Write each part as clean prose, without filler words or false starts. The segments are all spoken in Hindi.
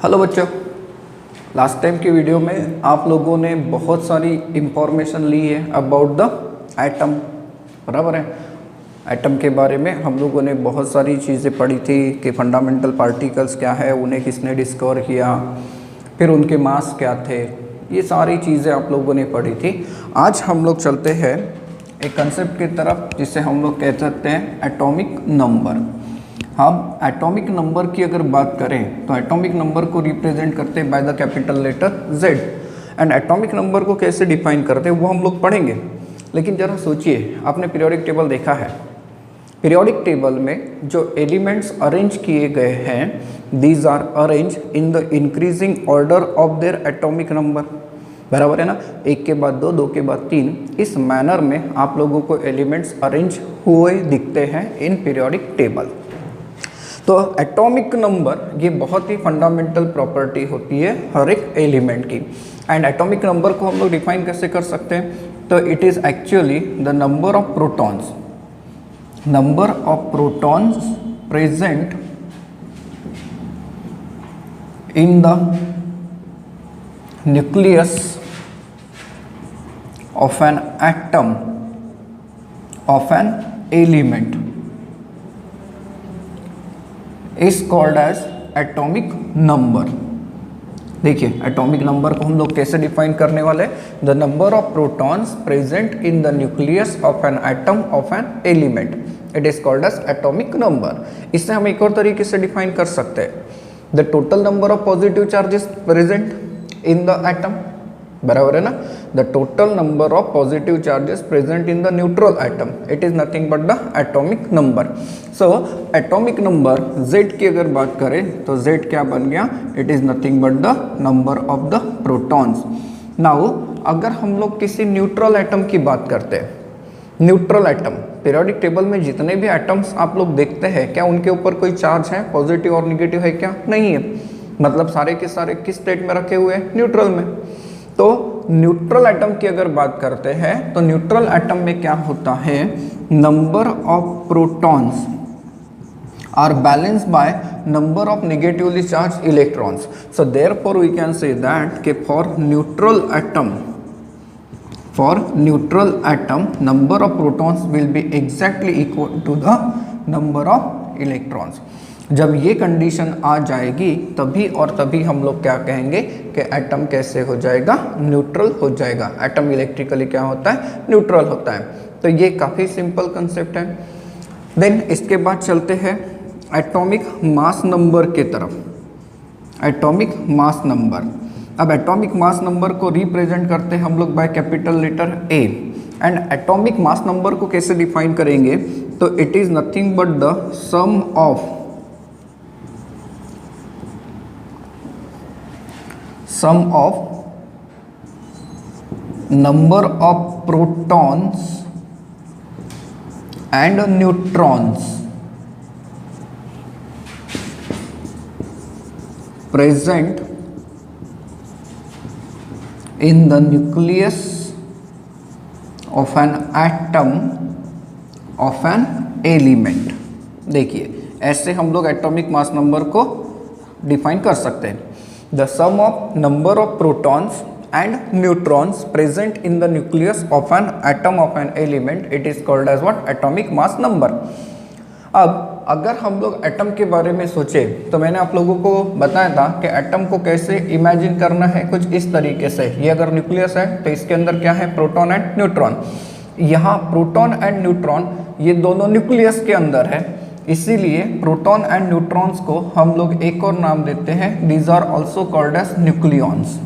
हेलो बच्चों, लास्ट टाइम की वीडियो में आप लोगों ने बहुत सारी इंफॉर्मेशन ली है अबाउट द एटम। बराबर है। एटम के बारे में हम लोगों ने बहुत सारी चीज़ें पढ़ी थी कि फंडामेंटल पार्टिकल्स क्या है, उन्हें किसने डिस्कवर किया, फिर उनके मास क्या थे, ये सारी चीज़ें आप लोगों ने पढ़ी थी। आज हम लोग चलते हैं एक कंसेप्ट की तरफ जिसे हम लोग कह सकते हैं एटॉमिक नंबर। हम एटॉमिक नंबर की अगर बात करें तो एटॉमिक नंबर को रिप्रेजेंट करते हैं by the capital letter Z। And atomic number को कैसे डिफाइन करते हैं वो हम लोग पढ़ेंगे। लेकिन जरा सोचिए, आपने पीरियोडिक टेबल देखा है। पीरियोडिक टेबल में जो एलिमेंट्स अरेंज किए गए हैं, these are arrange in the increasing order of their atomic number. बराबर है ना, एक के बाद दो, दो के बाद तीन, इस मैनर में आप लोगों को एलिमेंट्स अरेंज हुए दिखते हैं इन पीरियोडिक टेबल। तो एटॉमिक नंबर ये बहुत ही फंडामेंटल प्रॉपर्टी होती है हर एक एलिमेंट की। एंड एटॉमिक नंबर को हम लोग डिफाइन कैसे कर सकते हैं, तो it is actually the number of protons, number of protons present in the nucleus of an atom of an element is called as atomic number. देखिए, एटॉमिक नंबर को हम लोग कैसे डिफाइन करने वाले, the number of protons present in the nucleus of an atom of an element, it is called as atomic number. इससे हम एक और तरीके से डिफाइन कर सकते हैं, the total number of positive charges present in the atom. बराबर है ना, the total number of positive charges present in the neutral atom, it is nothing but the atomic number. So atomic number Z की अगर बात करें तो Z क्या बन गया, it is nothing but the number of the protons. Now अगर हम लोग किसी न्यूट्रल एटम की बात करते हैं, न्यूट्रल एटम, पीरियोडिक टेबल में जितने भी एटम्स आप लोग देखते हैं, क्या उनके ऊपर कोई चार्ज है, पॉजिटिव और निगेटिव है क्या? नहीं है। मतलब सारे के सारे किस स्टेट में रखे हुए हैं, न्यूट्रल में। तो न्यूट्रल एटम की अगर बात करते हैं तो न्यूट्रल एटम में क्या होता है, number of protons are balanced by number of negatively charged electrons. So therefore we can say that कि for neutral atom number of protons will be exactly equal to the number of electrons। जब ये कंडीशन आ जाएगी तभी और तभी हम लोग क्या कहेंगे कि एटम कैसे हो जाएगा, न्यूट्रल हो जाएगा। एटम इलेक्ट्रिकली क्या होता है, न्यूट्रल होता है। तो ये काफ़ी सिंपल कंसेप्ट है। देन इसके बाद चलते हैं एटॉमिक मास नंबर के तरफ। एटॉमिक मास नंबर, अब एटॉमिक मास नंबर को रिप्रेजेंट करते हैं हम लोग by capital letter A। And atomic mass number को कैसे डिफाइन करेंगे, तो it is nothing but the sum of number of protons and neutrons present in the nucleus of an atom of an element। देखिए, ऐसे हम लोग एटॉमिक मास नंबर को डिफाइन कर सकते हैं, the sum of number of protons and neutrons present in the nucleus of an atom of an element, it is called as what, atomic mass number. अब अगर हम लोग एटम के बारे में सोचे तो मैंने आप लोगों को बताया था कि एटम को कैसे इमेजिन करना है, कुछ इस तरीके से। ये अगर न्यूक्लियस है तो इसके अंदर क्या है, प्रोटॉन एंड न्यूट्रॉन। यहाँ प्रोटॉन एंड न्यूट्रॉन ये दोनों न्यूक्लियस के अंदर है, इसीलिए प्रोटॉन एंड न्यूट्रॉन्स को हम लोग एक और नाम देते हैं, these are also called as nucleons.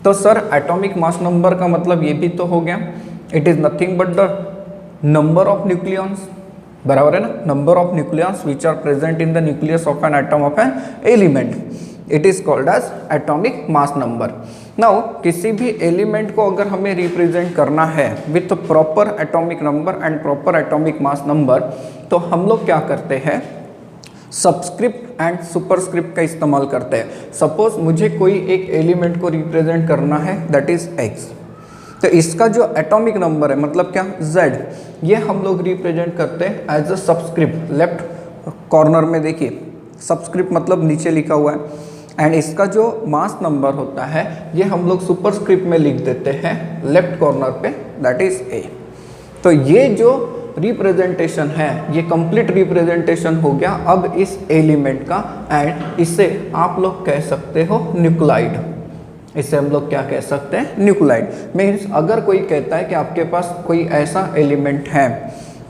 तो सर एटॉमिक मास नंबर का मतलब ये भी तो हो गया, it is nothing but the number of nucleons. बराबर है ना, number of nucleons which are present in the nucleus of an atom of an element, it is called as atomic mass number. Now किसी भी एलिमेंट को अगर हमें रिप्रेजेंट करना है with proper atomic number and proper atomic mass number, तो हम लोग क्या करते हैं, सबस्क्रिप्ट एंड सुपरस्क्रिप्ट का इस्तेमाल करते हैं। सपोज मुझे कोई एक एलिमेंट को रिप्रेजेंट करना है, दैट इज X, तो इसका जो एटॉमिक नंबर है मतलब क्या, Z, ये हम लोग रिप्रेजेंट करते हैं as a subscript. Left corner में देखिए सबस्क्रिप्ट मतलब नीचे लिखा हुआ है, एंड इसका जो मास नंबर होता है ये हम लोग सुपरस्क्रिप्ट में लिख देते हैं लेफ्ट कॉर्नर पे, दैट इज ए। तो ये जो रिप्रेजेंटेशन है ये कंप्लीट रिप्रेजेंटेशन हो गया अब इस एलिमेंट का, एंड इससे आप लोग कह सकते हो न्यूक्लाइड। इससे हम लोग क्या कह सकते हैं, न्यूक्लाइड। मीन्स अगर कोई कहता है कि आपके पास कोई ऐसा एलिमेंट है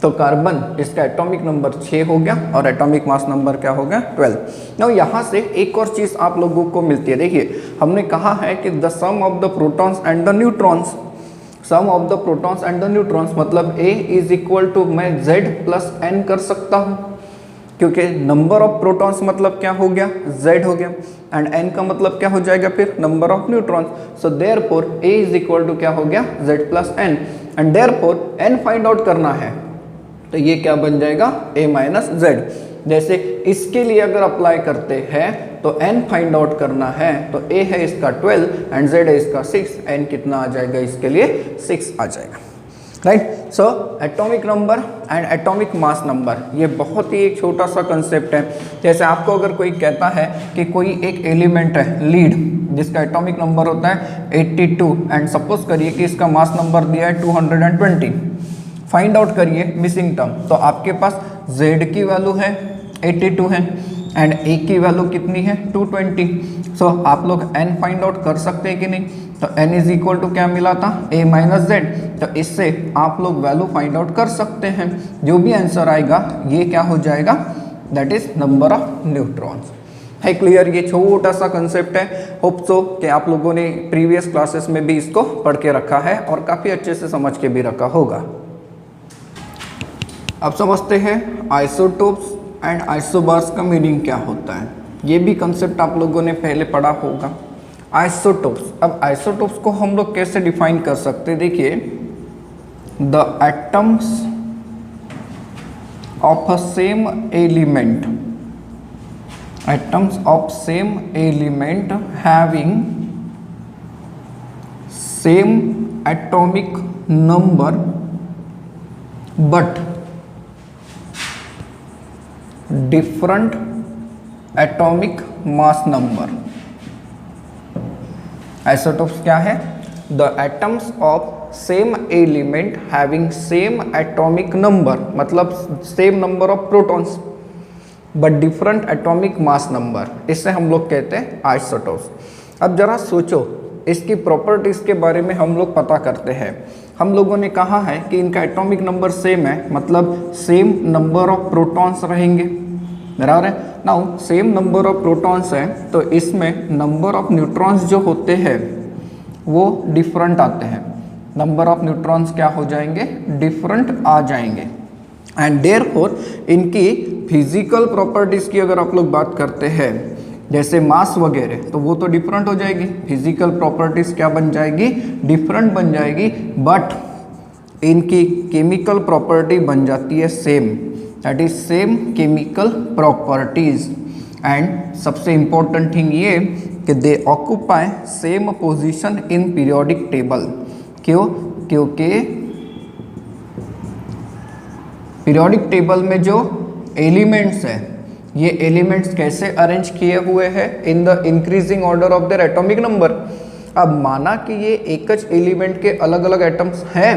तो कार्बन, इसका एटॉमिक नंबर 6 हो गया और एटॉमिक मास नंबर क्या हो गया 12। नाउ यहाँ से एक और चीज़ आप लोगों को मिलती है। देखिए हमने कहा है कि the sum of the protons and the neutrons, sum of the protons and the neutrons मतलब A इज इक्वल टू मैं Z प्लस N कर सकता हूँ, क्योंकि नंबर ऑफ प्रोटॉन्स मतलब क्या हो गया Z हो गया, एंड N का मतलब क्या हो जाएगा फिर number of neutrons. So therefore A is equal to क्या हो गया Z plus N, and therefore N find out करना है तो ये क्या बन जाएगा A माइनस Z। जैसे इसके लिए अगर अप्लाई करते हैं तो N फाइंड आउट करना है तो A है इसका 12 एंड Z है इसका 6, N कितना आ जाएगा इसके लिए 6 आ जाएगा, right. So atomic number and atomic mass number ये बहुत ही एक छोटा सा कंसेप्ट है। जैसे आपको अगर कोई कहता है कि कोई एक एलिमेंट है लीड जिसका एटॉमिक नंबर होता है 82 एंड सपोज करिए कि इसका मास नंबर दिया है 220, फाइंड आउट करिए मिसिंग टर्म, तो आपके पास Z की वैल्यू है 82 है एंड A की वैल्यू कितनी है 220। सो आप लोग N फाइंड आउट कर सकते हैं कि नहीं, तो N इज इक्वल टू क्या मिला था A माइनस Z, तो इससे आप लोग वैल्यू फाइंड आउट कर सकते हैं। जो भी आंसर आएगा ये क्या हो जाएगा, that is number of neutrons. है क्लियर, ये छोटा सा कंसेप्ट है। होप सो कि आप लोगों ने प्रीवियस क्लासेस में भी इसको पढ़ के रखा है और काफ़ी अच्छे से समझ के भी रखा होगा। अब समझते हैं आइसोटोप्स एंड आइसोबार्स का मीनिंग क्या होता है। ये भी कंसेप्ट आप लोगों ने पहले पढ़ा होगा। आइसोटोप्स, अब आइसोटोप्स को हम लोग कैसे डिफाइन कर सकते हैं, देखिए the atoms of a same element, atoms of same element having same atomic number but different atomic mass number. Isotopes क्या है, the atoms of same element having same atomic number, मतलब same number of protons but different atomic mass number, इससे हम लोग कहते हैं आइसोटोप्स। अब जरा सोचो इसकी प्रॉपर्टीज के बारे में हम लोग पता करते हैं। हम लोगों ने कहा है कि इनका एटॉमिक नंबर सेम है, मतलब सेम नंबर ऑफ प्रोटॉन्स रहेंगे, बराबर है। Now same number of protons है तो इसमें नंबर ऑफ न्यूट्रॉन्स जो होते हैं वो डिफरेंट आते हैं। नंबर ऑफ न्यूट्रॉन्स क्या हो जाएंगे, डिफरेंट आ जाएंगे, एंड देयरफॉर इनकी फिजिकल प्रॉपर्टीज की अगर आप लोग बात करते हैं जैसे मास वगैरह, तो वो तो डिफरेंट हो जाएगी। फिजिकल प्रॉपर्टीज क्या बन जाएगी, डिफरेंट बन जाएगी, बट इनकी केमिकल प्रॉपर्टी बन जाती है same, that is same chemical properties. And सबसे इंपॉर्टेंट थिंग ये कि दे occupy same position in periodic table. क्यों, क्योंकि पीरियोडिक टेबल में जो एलिमेंट्स है ये एलिमेंट्स कैसे अरेंज किए हुए हैं, इन the increasing order of their atomic number. अब माना कि ये एक ज एलिमेंट के अलग अलग एटम्स हैं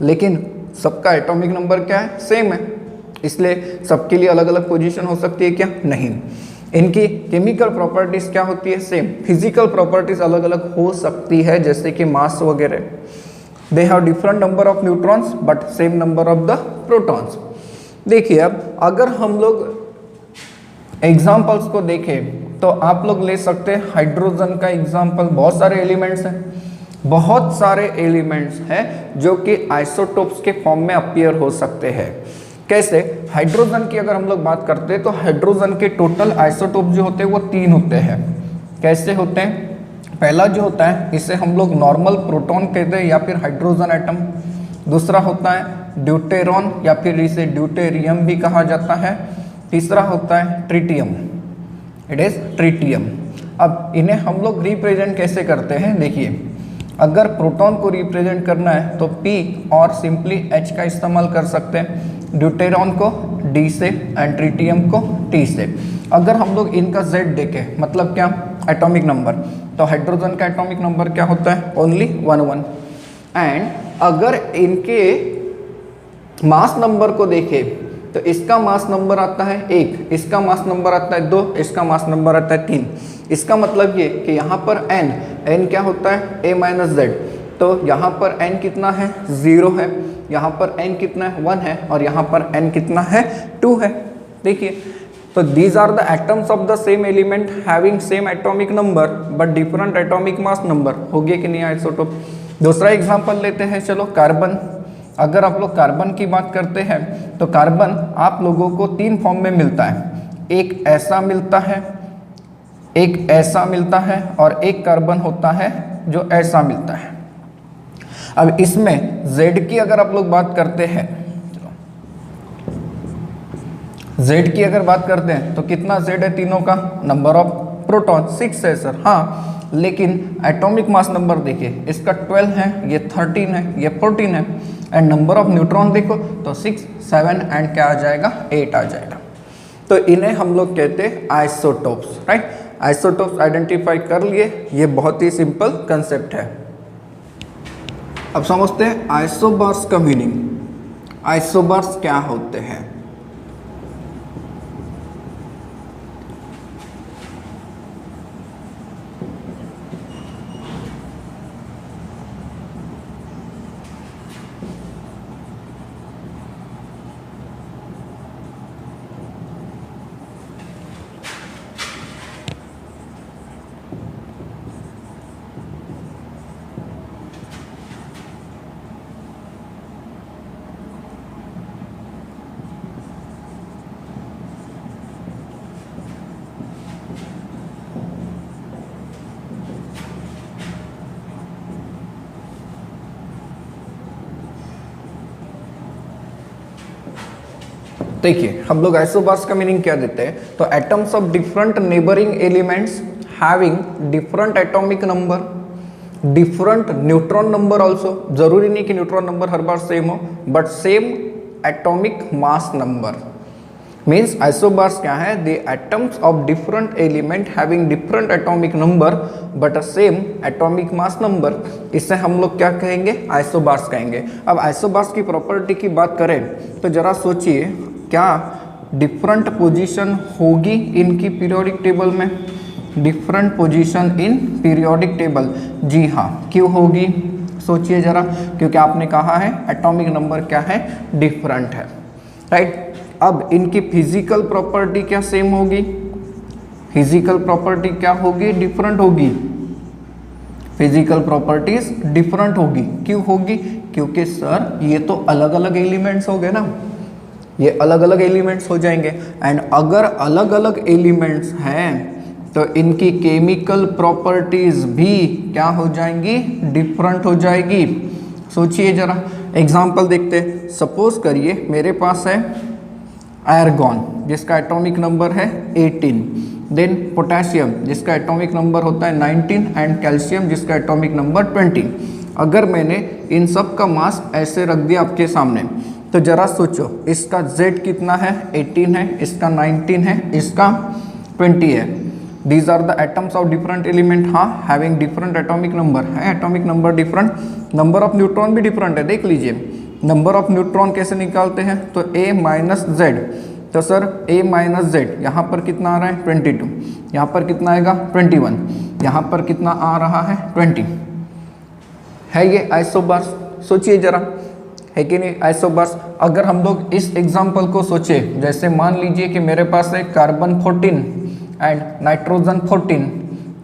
लेकिन सबका एटॉमिक नंबर क्या है, सेम है, इसलिए सबके लिए अलग अलग पोजीशन हो सकती है क्या, नहीं। इनकी केमिकल प्रॉपर्टीज क्या होती है, सेम। फिजिकल प्रॉपर्टीज अलग अलग हो सकती है जैसे कि मास वगैरह, they have different number of neutrons but same number of the protons. देखिए अब अगर हम लोग एग्जाम्पल्स को देखें तो आप लोग ले सकते हैं हाइड्रोजन का एग्जाम्पल। बहुत सारे एलिमेंट्स हैं, बहुत सारे एलिमेंट्स हैं जो कि आइसोटोप्स के फॉर्म में अपीयर हो सकते हैं। कैसे, हाइड्रोजन की अगर हम लोग बात करते हैं तो हाइड्रोजन के टोटल आइसोटोप जो होते हैं वो 3 होते हैं। कैसे होते हैं, पहला जो होता है इसे हम लोग नॉर्मल प्रोटॉन कहते हैं या फिर हाइड्रोजन एटम। दूसरा होता है ड्यूटेरॉन या फिर इसे ड्यूटेरियम भी कहा जाता है। तीसरा होता है ट्रिटियम, इट इज ट्रिटियम। अब इन्हें हम लोग रिप्रेजेंट कैसे करते हैं, देखिए अगर प्रोटॉन को रिप्रेजेंट करना है तो P और सिंपली H का इस्तेमाल कर सकते हैं, ड्यूटेरॉन को D से एंड ट्रिटियम को T से। अगर हम लोग इनका Z देखें मतलब क्या, एटॉमिक नंबर। तो हाइड्रोजन का एटॉमिक नंबर क्या होता है? ओनली 1 एंड अगर इनके मास नंबर को देखें तो इसका मास नंबर आता है 1, इसका मास नंबर आता है 2, इसका मास नंबर आता है 3। इसका मतलब ये कि यहाँ पर n क्या होता है? a minus Z. तो यहाँ पर n कितना है? 0 है, यहाँ पर n कितना है? 1 है, और यहाँ पर n कितना है? 2 है। देखिए, तो these are the atoms of the same element having same atomic number but different atomic mass number. हो गया कि नहीं आइसोटोप? दूसरा एग्जांपल लेते हैं, चलो कार्बन। अगर आप लोग कार्बन की बात करते हैं तो कार्बन आप लोगों को 3 फॉर्म में मिलता है। एक ऐसा मिलता है, एक ऐसा मिलता है, और एक कार्बन होता है जो ऐसा मिलता है। अब इसमें Z की अगर आप लोग बात करते हैं, Z की अगर बात करते हैं तो कितना Z है तीनों का? नंबर ऑफ प्रोटॉन 6 है सर। हाँ, लेकिन एटॉमिक मास नंबर देखिए, इसका 12 है, ये 13 है, ये 14 है, एंड नंबर ऑफ न्यूट्रॉन देखो तो 6, 7 एंड क्या आ जाएगा? 8 आ जाएगा। तो इन्हें हम लोग कहते हैं आइसोटोप्स, राइट। आइसोटोप्स आइडेंटिफाई कर लिए, ये बहुत ही सिंपल कंसेप्ट है। अब समझते हैं आइसोबार्स का मीनिंग। आइसोबार्स क्या होते हैं? देखिए, हम लोग आइसोबार्स का मीनिंग क्या देते हैं? तो atoms of different neighbouring elements having different atomic number, different neutron number also. जरूरी नहीं कि न्यूट्रॉन नंबर हर बार सेम हो, but same atomic mass number. Means isobars क्या है? The atoms of different element having different atomic number but same atomic mass number. इससे हम लोग क्या कहेंगे? आइसोबार्स कहेंगे। अब आइसोबार्स की प्रॉपर्टी की बात करें तो जरा सोचिए, क्या डिफरेंट पोजीशन होगी इनकी पीरियोडिक टेबल में? Different position in periodic table, जी हाँ। क्यों होगी? सोचिए जरा, क्योंकि आपने कहा है एटॉमिक नंबर क्या है? डिफरेंट है, राइट। अब इनकी फिजिकल प्रॉपर्टी क्या सेम होगी? फिजिकल प्रॉपर्टी क्या होगी? डिफरेंट होगी। फिजिकल प्रॉपर्टीज डिफरेंट होगी। क्यों होगी? क्योंकि सर ये तो अलग अलग एलिमेंट्स हो गए ना, ये अलग अलग एलिमेंट्स हो जाएंगे। एंड अगर अलग अलग एलिमेंट्स हैं तो इनकी केमिकल प्रॉपर्टीज भी क्या हो जाएंगी? डिफरेंट हो जाएगी। सोचिए जरा, एग्जांपल देखते हैं। सपोज करिए मेरे पास है आर्गॉन जिसका एटॉमिक नंबर है 18, देन पोटेशियम जिसका एटॉमिक नंबर होता है 19, एंड कैल्शियम जिसका एटॉमिक नंबर 20। अगर मैंने इन सब का मास ऐसे रख दिया आपके सामने तो जरा सोचो, इसका Z कितना है? 18 है, इसका 19 है, इसका 20 है। These are the atoms of different element, हाँ, हैविंग डिफरेंट एटॉमिक नंबर है। Atomic number different, number of neutron भी डिफरेंट है। देख लीजिए, नंबर ऑफ न्यूट्रॉन कैसे निकालते हैं? तो a माइनस जेड। तो सर a माइनस जेड यहाँ पर कितना आ रहा है? 22, यहाँ पर कितना आएगा? 21, यहाँ पर कितना आ रहा है? 20। है ये आइसोबार्स? सोचिए जरा, है कि नहीं आइसोबार्स? अगर हम लोग इस एग्जाम्पल को सोचे, जैसे मान लीजिए कि मेरे पास है कार्बन 14 एंड नाइट्रोजन 14,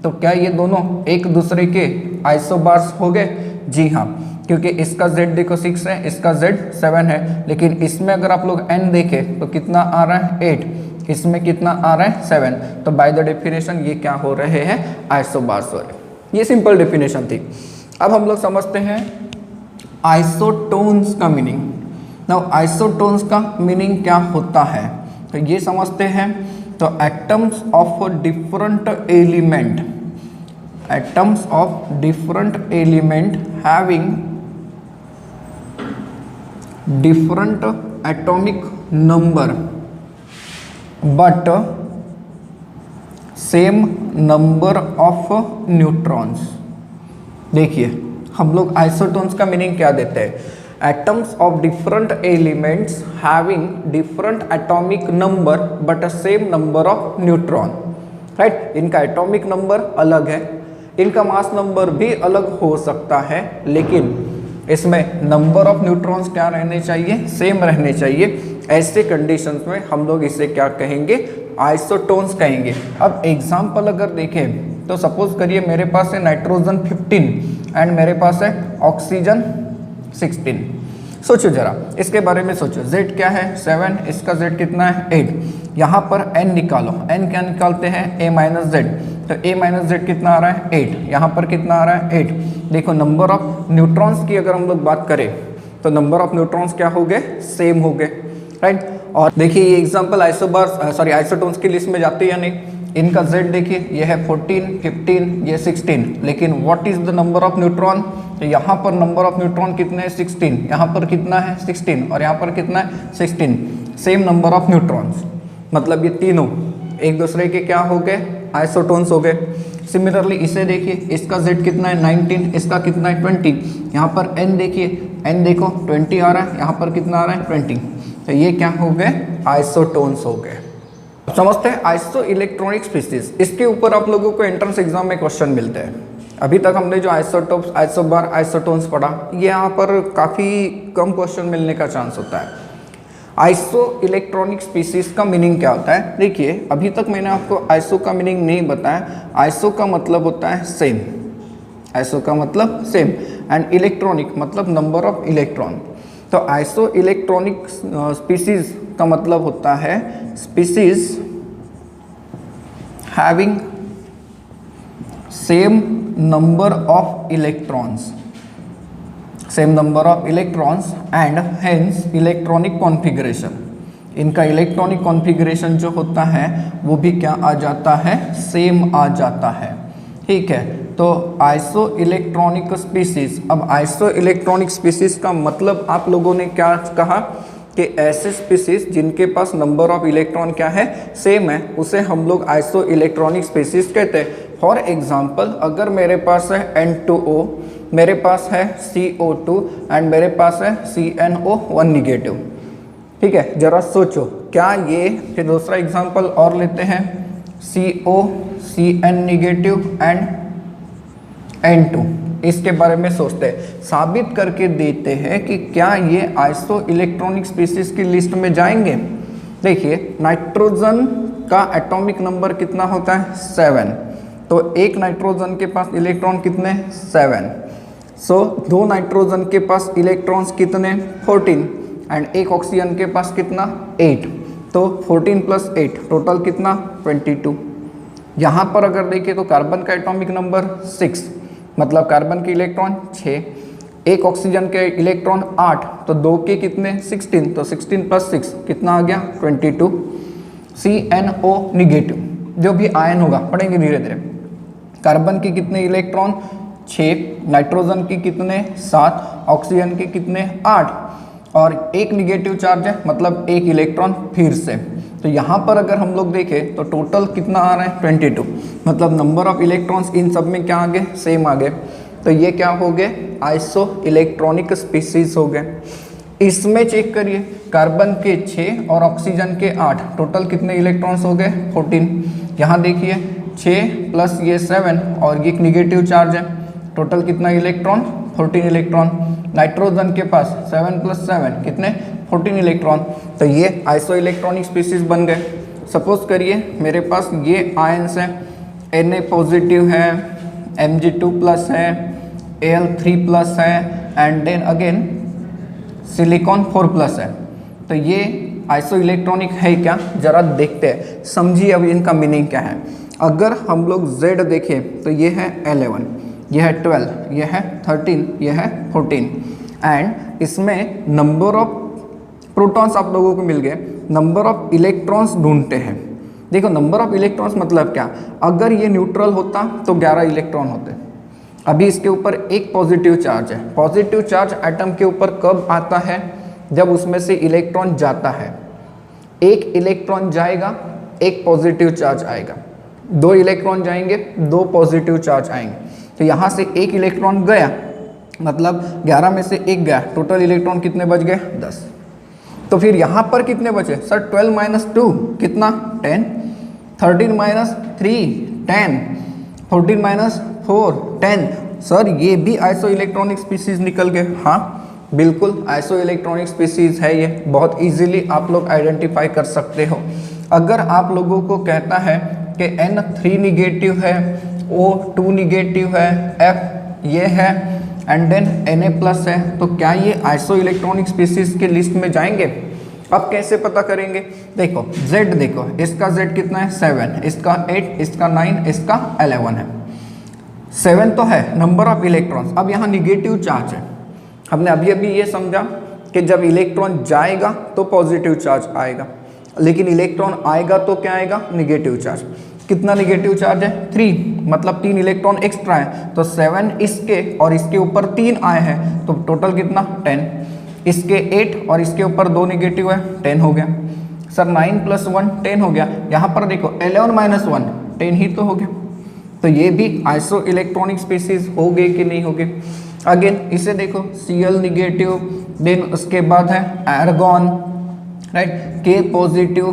तो क्या ये दोनों एक दूसरे के आइसोबार्स हो गए? जी हाँ, क्योंकि इसका Z देखो 6 है, इसका Z 7 है, लेकिन इसमें अगर आप लोग n देखें तो कितना आ रहा है? 8, इसमें कितना आ रहा है? 7। तो बाय द डेफिनेशन ये क्या हो रहे हैं? आइसोबार्स हो रहे। ये सिंपल डेफिनेशन थी। अब हम लोग समझते हैं आइसोटोन्स का मीनिंग। नाउ आइसोटोन्स का मीनिंग क्या होता है? तो ये समझते हैं। तो atoms of different element, atoms of different element having different atomic number but same number of neutrons. देखिए हम लोग आइसोटोन्स का मीनिंग क्या देते हैं, atoms of different elements having different atomic number but same number of neutron, right. इनका एटॉमिक नंबर अलग है, इनका मास नंबर भी अलग हो सकता है, लेकिन इसमें नंबर ऑफ न्यूट्रॉन्स क्या रहने चाहिए, सेम रहने चाहिए। ऐसे कंडीशंस में हम लोग इसे क्या कहेंगे, आइसोटोन्स कहेंगे। अब एग्जांपल अगर देखें तो सपोज करिए मेरे पास है नाइट्रोजन 15 एंड मेरे पास है ऑक्सीजन 16। सोचो जरा इसके बारे में सोचो, Z क्या है 7, इसका Z कितना है 8। यहाँ पर N निकालो, N क्या निकालते हैं A माइनस Z, तो A माइनस Z कितना आ रहा है 8, यहाँ पर कितना आ रहा है 8। देखो नंबर ऑफ न्यूट्रॉन्स की अगर हम लोग बात करें तो नंबर ऑफ न्यूट्रॉन्स क्या हो गए, सेम हो गए, राइट। और देखिए ये एग्जांपल आइसोटोन्स की लिस्ट में जाती है या नहीं। इनका Z देखिए ये है 14, 15, ये 16, लेकिन what is the number of neutron, तो यहाँ पर नंबर ऑफ न्यूट्रॉन कितने हैं 16, यहाँ पर कितना है 16 और यहाँ पर कितना है 16, सेम नंबर ऑफ न्यूट्रॉन्स। मतलब ये तीनों एक दूसरे के क्या हो गए, आइसोटोन्स हो गए। सिमिलरली इसे देखिए, इसका Z कितना है 19, इसका कितना है 20, यहाँ पर N देखिए, N देखो 20 आ रहा है, यहाँ पर कितना आ रहा है 20, तो ये क्या हो गए, आइसोटोन्स हो गए। समझते हैं आइसो इलेक्ट्रॉनिक स्पीसीज, इसके ऊपर आप लोगों को एंट्रेंस एग्जाम में क्वेश्चन मिलते हैं। अभी तक हमने जो आइसोटोप्स, आइसोबार, आइसोटोन्स पढ़ा, ये यहाँ पर काफ़ी कम क्वेश्चन मिलने का चांस होता है। आइसो इलेक्ट्रॉनिक स्पीसीज का मीनिंग क्या होता है, देखिए अभी तक मैंने आपको आइसो का मीनिंग नहीं बताया। आइसो का मतलब होता है सेम, आइसो का मतलब सेम, एंड इलेक्ट्रॉनिक मतलब नंबर ऑफ इलेक्ट्रॉन। तो आइसो इलेक्ट्रॉनिक स्पीसीज का मतलब होता है species having same number of electrons, same number of electrons and hence electronic configuration. इनका इलेक्ट्रॉनिक कॉन्फ़िगरेशन जो होता है वो भी क्या आ जाता है, सेम आ जाता है, ठीक है। तो आइसो इलेक्ट्रॉनिक स्पीसीज, अब आइसो इलेक्ट्रॉनिक स्पीसीज का मतलब आप लोगों ने क्या कहा कि ऐसे स्पीसीज जिनके पास नंबर ऑफ इलेक्ट्रॉन क्या है, सेम है, उसे हम लोग आइसो इलेक्ट्रॉनिक स्पीसीज कहते हैं। फॉर एग्जांपल अगर मेरे पास है N2O, मेरे पास है CO2 एंड मेरे पास है CNO1 निगेटिव, ठीक है। जरा सोचो क्या ये, फिर दूसरा एग्जांपल और लेते हैं, CO CN negative and N2, इसके बारे में सोचते हैं, साबित करके देते हैं कि क्या ये आइसो इलेक्ट्रॉनिक स्पीसीज की लिस्ट में जाएंगे। देखिए नाइट्रोजन का एटॉमिक नंबर कितना होता है 7, तो एक नाइट्रोजन के पास इलेक्ट्रॉन कितने 7, सो दो नाइट्रोजन के पास इलेक्ट्रॉन्स कितने 14 एंड एक ऑक्सीजन के पास कितना 8, तो 14 प्लस 8 टोटल कितना 22। यहाँ पर अगर देखें तो कार्बन का एटॉमिक नंबर 6, मतलब कार्बन के इलेक्ट्रॉन 6, एक ऑक्सीजन के इलेक्ट्रॉन 8, तो दो के कितने 16, तो 16 प्लस 6 कितना आ गया 22। CNO निगेटिव, जो भी आयन होगा पढ़ेंगे धीरे धीरे। कार्बन के कितने इलेक्ट्रॉन 6, नाइट्रोजन के कितने 7, ऑक्सीजन के कितने 8, और एक निगेटिव चार्ज है मतलब एक इलेक्ट्रॉन फिर से। तो यहाँ पर अगर हम लोग देखें तो टोटल कितना आ रहा है 22, मतलब नंबर ऑफ इलेक्ट्रॉन्स इन सब में क्या आ गए, सेम आ गए। तो ये क्या हो गए, आइसो इलेक्ट्रॉनिक स्पीसीज हो गए। इसमें चेक करिए, कार्बन के 6 और ऑक्सीजन के 8, टोटल कितने इलेक्ट्रॉन्स हो गए 14। यहाँ देखिए 6 प्लस ये 7 और ये एक निगेटिव चार्ज है, टोटल कितना इलेक्ट्रॉन 14 इलेक्ट्रॉन। नाइट्रोजन के पास 7 प्लस 7 कितने 14 इलेक्ट्रॉन, तो ये आइसो इलेक्ट्रॉनिक स्पीसीज बन गए। सपोज करिए मेरे पास ये आयंस हैं, Na पॉजिटिव है, Mg2 प्लस है, Al3 प्लस है and then again silicon 4 plus है। तो ये आइसो इलेक्ट्रॉनिक है क्या, जरा देखते हैं, समझिए अब इनका मीनिंग क्या है। अगर हम लोग Z देखें तो ये है 11, ये है 12, ये है 13, ये है 14 एंड इसमें नंबर ऑफ प्रोटॉन्स आप लोगों को मिल गए, नंबर ऑफ इलेक्ट्रॉन्स ढूंढते हैं। देखो नंबर ऑफ इलेक्ट्रॉन्स मतलब क्या, अगर ये न्यूट्रल होता तो 11 इलेक्ट्रॉन होते। अभी इसके ऊपर एक पॉजिटिव चार्ज है, पॉजिटिव चार्ज एटम के ऊपर कब आता है, जब उसमें से इलेक्ट्रॉन जाता है। एक इलेक्ट्रॉन जाएगा, एक पॉजिटिव चार्ज आएगा, 2 इलेक्ट्रॉन जाएंगे, 2 पॉजिटिव चार्ज आएंगे। तो यहाँ से 1 इलेक्ट्रॉन गया, मतलब 11 में से 1 गया, टोटल इलेक्ट्रॉन कितने बच गए? 10। तो फिर यहाँ पर कितने बचे सर? 12 माइनस 2 कितना? 10। 13 माइनस 3 10। 14 माइनस 4 10। सर ये भी आइसो इलेक्ट्रॉनिक स्पीसीज निकल गए। हाँ बिल्कुल आइसो इलेक्ट्रॉनिक स्पीसीज है ये, बहुत इजीली आप लोग आइडेंटिफाई कर सकते हो। अगर आप लोगों को कहता है कि N3 निगेटिव है, O2 निगेटिव है, F ये है एंड देन Na प्लस है, तो क्या ये आइसो इलेक्ट्रॉनिक स्पीसीज के लिस्ट में जाएंगे? अब कैसे पता करेंगे? देखो Z देखो, इसका Z कितना है? 7, इसका 8, इसका 9, इसका 11 है। 7 तो है नंबर ऑफ इलेक्ट्रॉन्स। अब यहाँ निगेटिव चार्ज है। हमने अभी अभी ये समझा कि जब इलेक्ट्रॉन जाएगा तो पॉजिटिव चार्ज आएगा, लेकिन इलेक्ट्रॉन आएगा तो क्या आएगा? Negative charge. कितना निगेटिव चार्ज है? 3, मतलब 3 इलेक्ट्रॉन एक्स्ट्रा है। तो 7 इसके और इसके ऊपर 3 आए हैं, तो टोटल कितना? 10। इसके 8 और इसके ऊपर 2 निगेटिव है, 10 हो गया। सर 9 प्लस 1 10 हो गया। यहाँ पर देखो 11 माइनस 1 10 ही तो हो गया। तो ये भी आइसो इलेक्ट्रॉनिक स्पीसीज हो गए कि नहीं हो गए? अगेन इसे देखो, Cl निगेटिव, देन उसके बाद है argon, right, K positive,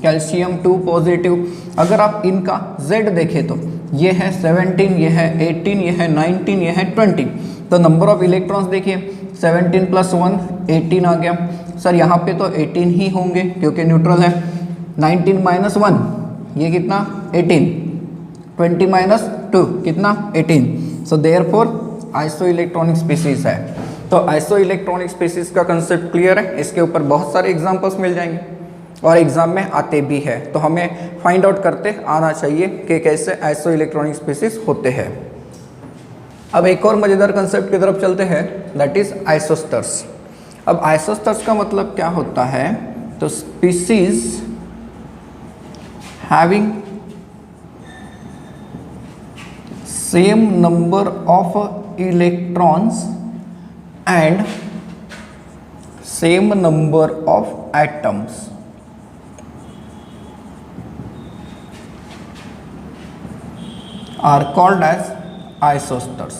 calcium 2 positive. अगर आप इनका Z देखें तो ये है 17, ये है 18, ये है 19, ये है 20। तो नंबर ऑफ इलेक्ट्रॉन्स देखिए, 17 प्लस 1 18 आ गया। सर यहाँ पे तो 18 ही होंगे क्योंकि न्यूट्रल है। 19 माइनस 1 ये कितना? 18। 20 माइनस 2 कितना? 18। So therefore iso electronic species है। तो आइसो इलेक्ट्रॉनिक स्पीसीज का कंसेप्ट क्लियर है। इसके ऊपर बहुत सारे एग्जांपल्स मिल जाएंगे और एग्जाम में आते भी है, तो हमें फाइंड आउट करते आना चाहिए कि कैसे आइसो इलेक्ट्रॉनिक स्पीसीज होते हैं। अब एक और मजेदार कंसेप्ट की तरफ चलते हैं, दैट इज आइसोस्टर्स। अब आइसोस्टर्स का मतलब क्या होता है? तो species having same number of electrons and same number of atoms are called as isosters।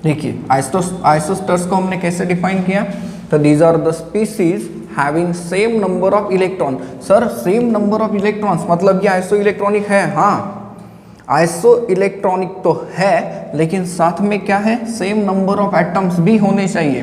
देखिए आइसोस्टर्स को हमने कैसे डिफाइन किया? तो these are the species having same number of electron। Sir same number of electrons मतलब ये आइसो इलेक्ट्रॉनिक है? हाँ आइसो इलेक्ट्रॉनिक तो है, लेकिन साथ में क्या है? सेम नंबर ऑफ एटम्स भी होने चाहिए।